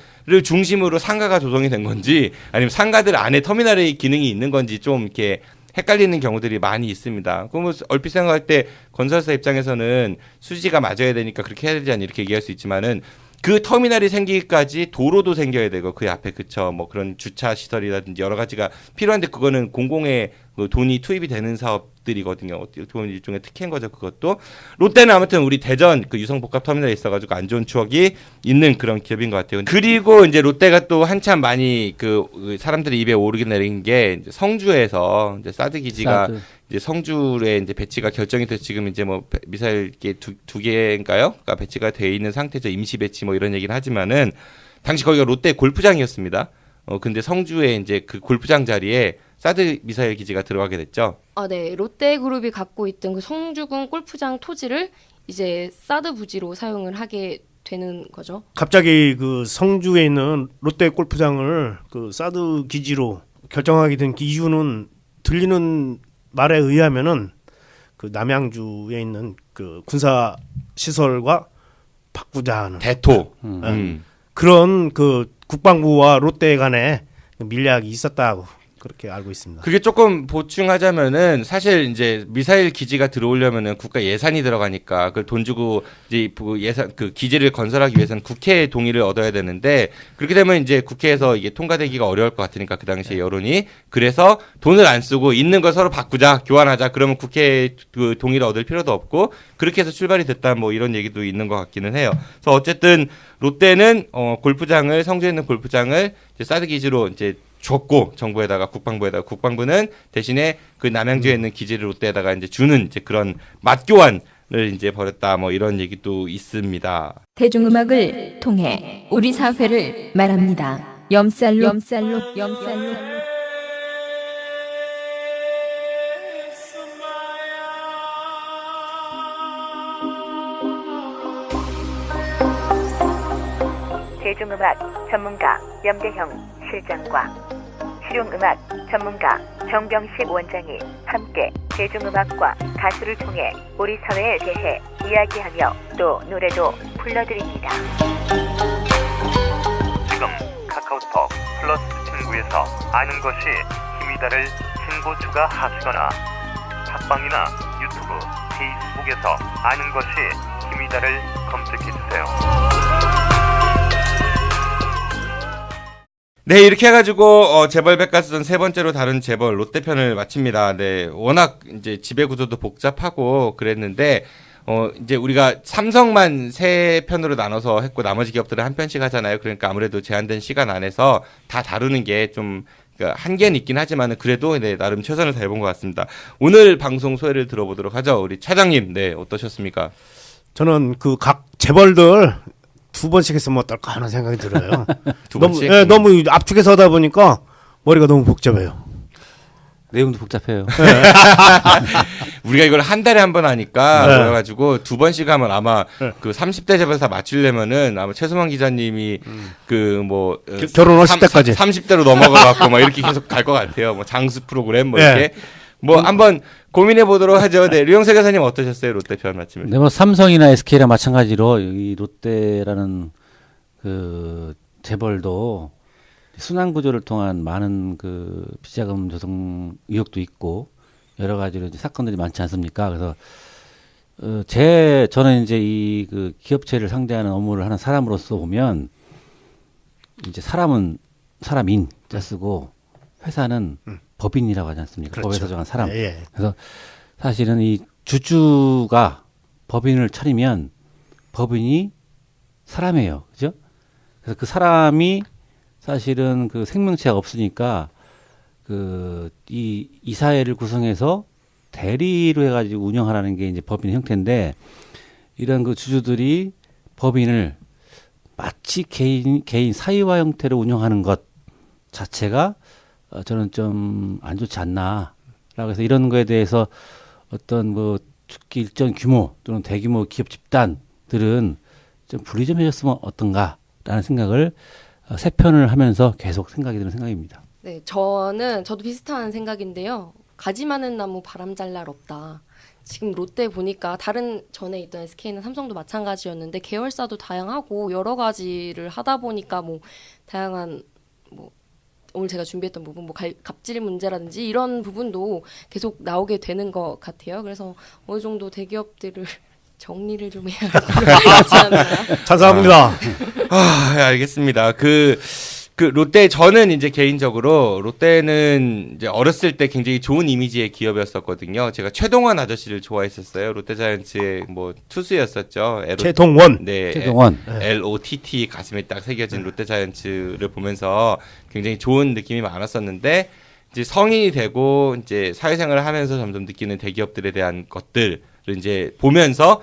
중심으로 상가가 조성이 된 건지 아니면 상가들 안에 터미널의 기능이 있는 건지 좀 이렇게 헷갈리는 경우들이 많이 있습니다. 그럼 얼핏 생각할 때 건설사 입장에서는 수지가 맞아야 되니까 그렇게 해야 되지 않니 이렇게 얘기할 수 있지만은 그 터미널이 생기기까지 도로도 생겨야 되고 그 앞에 뭐 그런 주차 시설이라든지 여러 가지가 필요한데 그거는 공공의 돈이 투입이 되는 사업들이거든요. 어떻게 보면 일종의 특혜인 거죠. 그것도 롯데는 아무튼 우리 대전 그 유성복합터미널에 있어가지고 안 좋은 추억이 있는 그런 기업인 것 같아요. 그리고 이제 롯데가 또 한참 많이 그 사람들이 입에 오르게 내린 게 이제 성주에서 이제 사드 기지가 이제 성주에 이제 배치가 결정이 돼서 지금 이제 뭐 미사일 두 개인가요?가 배치가 돼 있는 상태죠. 임시 배치 뭐 이런 얘기는 하지만은 당시 거기가 롯데 골프장이었습니다. 근데 성주에 이제 그 골프장 자리에 사드 미사일 기지가 들어가게 됐죠. 네. 롯데그룹이 갖고 있던 그 성주군 골프장 토지를 이제 사드 부지로 사용을 하게 되는 거죠. 갑자기 그 성주에 있는 롯데 골프장을 그 사드 기지로 결정하게 된 이유는 들리는 말에 의하면은 그 남양주에 있는 그 군사 시설과 바꾸자는 대토 그런 그 국방부와 롯데 간에 밀약이 있었다고 그렇게 알고 있습니다. 그게 조금 보충하자면은 사실 이제 미사일 기지가 들어오려면은 국가 예산이 들어가니까 그걸 돈 주고 이제 그 기지를 건설하기 위해서는 국회의 동의를 얻어야 되는데 그렇게 되면 이제 국회에서 이게 통과되기가 어려울 것 같으니까 그 당시에 여론이 그래서 돈을 안 쓰고 있는 걸 서로 바꾸자 교환하자 그러면 국회의 그 동의를 얻을 필요도 없고 그렇게 해서 출발이 됐다 뭐 이런 얘기도 있는 것 같기는 해요. 그래서 어쨌든 롯데는 성주에 있는 골프장을 이제 사드 기지로 이제 줬고 정부에다가 국방부는 대신에 그 남양주에 있는 기지를 롯데에다가 이제 주는 이제 그런 맞교환을 이제 벌였다 뭐 이런 얘기도 있습니다. 대중음악을 통해 우리 사회를 말합니다. 염살로 대중음악 전문가 염대형 실장과 실용음악 전문가 정병식 원장이 함께 대중음악과 가수를 통해 우리 사회에 대해 이야기하며 또 노래도 불러드립니다. 지금 카카오톡 플러스 친구에서 아는 것이 힘이다를 친구 추가하시거나 팟빵이나 유튜브, 페이스북에서 아는 것이 힘이다를 검색해주세요. 네, 이렇게 해가지고 재벌 백과사전 세 번째로 다룬 재벌 롯데 편을 마칩니다. 네, 워낙 이제 지배 구조도 복잡하고 그랬는데 이제 우리가 삼성만 세 편으로 나눠서 했고 나머지 기업들은 한 편씩 하잖아요. 그러니까 아무래도 제한된 시간 안에서 다 다루는 게 좀 한계는 있긴 하지만은 그래도 네, 나름 최선을 다해본 것 같습니다. 오늘 방송 소회를 들어보도록 하죠. 우리 차장님, 네, 어떠셨습니까? 저는 그 각 재벌들 두 번씩 했으면 어떨까 하는 생각이 들어요. 두 번씩? 너무 압축해서 하다 보니까 머리가 너무 복잡해요. 내용도 복잡해요. 우리가 이걸 한 달에 한 번 하니까 그래가지고 두 번씩 하면 아마 그 30대 재벌사 맞추려면은 아마 최수만 기자님이 결혼 50대까지 30대로 넘어가갖고 막 이렇게 계속 갈 것 같아요. 뭐 장수 프로그램 뭐 이렇게 뭐 한번 고민해 보도록 하죠. 네, 류영세 교사님 어떠셨어요? 롯데 편 마치면? 네, 뭐 삼성이나 SK랑 마찬가지로 이 롯데라는 그 재벌도 순환 구조를 통한 많은 그 비자금 조성 의혹도 있고 여러 가지로 이제 사건들이 많지 않습니까? 그래서 저는 이제 이 그 기업체를 상대하는 업무를 하는 사람으로서 보면 이제 사람은 사람인 자 쓰고 회사는 법인이라고 하지 않습니까? 그렇죠. 법에서 정한 사람. 예. 그래서 사실은 이 주주가 법인을 차리면 법인이 사람이에요. 그죠? 그래서 그 사람이 사실은 그 생명체가 없으니까 그 이 사회를 구성해서 대리로 해가지고 운영하라는 게 이제 법인 형태인데 이런 그 주주들이 법인을 마치 개인 사유화 형태로 운영하는 것 자체가 저는 좀 안 좋지 않나라고 해서 이런 거에 대해서 어떤 뭐 특히 일정 규모 또는 대규모 기업 집단들은 좀 분리 좀 해줬으면 어떤가라는 생각을 세 편을 하면서 계속 생각이 드는 생각입니다. 네, 저도 비슷한 생각인데요. 가지 많은 나무 바람 잘 날 없다. 지금 롯데 보니까 다른 전에 있던 SK나 삼성도 마찬가지였는데 계열사도 다양하고 여러 가지를 하다 보니까 뭐 다양한 뭐 오늘 제가 준비했던 부분 뭐 갑질 문제라든지 이런 부분도 계속 나오게 되는 것 같아요. 그래서 어느 정도 대기업들을 정리를 좀 해야 하지 않나. 찬성합니다. 알겠습니다. 그 롯데 저는 이제 개인적으로 롯데는 이제 어렸을 때 굉장히 좋은 이미지의 기업이었었거든요. 제가 최동원 아저씨를 좋아했었어요. 롯데자이언츠의 뭐 투수였었죠. 최동원. 네. 최동원. LOTT 가슴에 딱 새겨진 롯데자이언츠를 보면서 굉장히 좋은 느낌이 많았었는데 이제 성인이 되고 이제 사회생활을 하면서 점점 느끼는 대기업들에 대한 것들을 이제 보면서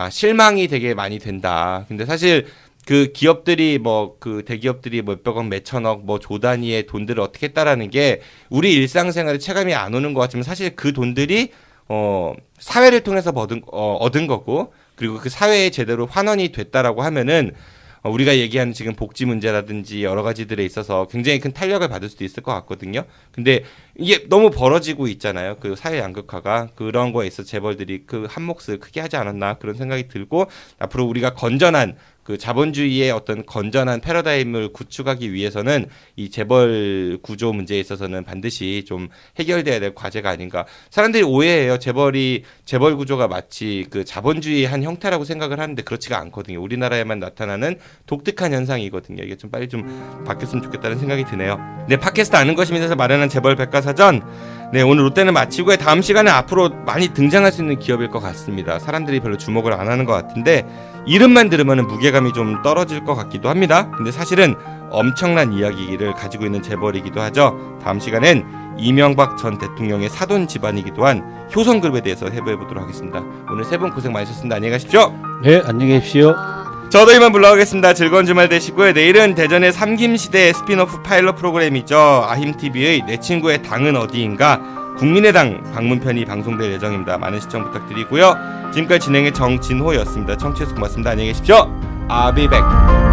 실망이 되게 많이 된다. 근데 사실 그 기업들이 그 대기업들이 몇백억 몇천억 조 단위의 돈들을 어떻게 했다라는 게 우리 일상생활에 체감이 안 오는 것 같지만 사실 그 돈들이 사회를 통해서 얻은 거고 그리고 그 사회에 제대로 환원이 됐다라고 하면은 우리가 얘기하는 지금 복지 문제라든지 여러 가지들에 있어서 굉장히 큰 탄력을 받을 수도 있을 것 같거든요. 근데 이게 너무 벌어지고 있잖아요. 그 사회 양극화가 그런 거에 있어 재벌들이 그 한 몫을 크게 하지 않았나 그런 생각이 들고 앞으로 우리가 건전한 그 자본주의의 어떤 건전한 패러다임을 구축하기 위해서는 이 재벌 구조 문제에 있어서는 반드시 좀 해결돼야 될 과제가 아닌가. 사람들이 오해해요. 재벌 구조가 마치 그 자본주의의 한 형태라고 생각을 하는데 그렇지가 않거든요. 우리나라에만 나타나는 독특한 현상이거든요. 이게 좀 빨리 좀 바뀌었으면 좋겠다는 생각이 드네요. 네, 팟캐스트 아는 것입니다에서 마련한 재벌 백과사전. 네, 오늘 롯데는 마치고요. 다음 시간에 앞으로 많이 등장할 수 있는 기업일 것 같습니다. 사람들이 별로 주목을 안 하는 것 같은데 이름만 들으면 무게감이 좀 떨어질 것 같기도 합니다. 근데 사실은 엄청난 이야기를 가지고 있는 재벌이기도 하죠. 다음 시간엔 이명박 전 대통령의 사돈 집안이기도 한 효성그룹에 대해서 해보도록 하겠습니다. 오늘 세 분 고생 많으셨습니다. 안녕히 가십시오. 네, 안녕히 계십시오. 저도 이만 물러가겠습니다. 즐거운 주말 되시고요. 내일은 대전의 삼김시대 스피노프 파일럿 프로그램이죠. 아힘TV의 내 친구의 당은 어디인가 국민의당 방문편이 방송될 예정입니다. 많은 시청 부탁드리고요. 지금까지 진행의 정진호였습니다. 청취해주셔서 고맙습니다. 안녕히 계십시오. I'll be back.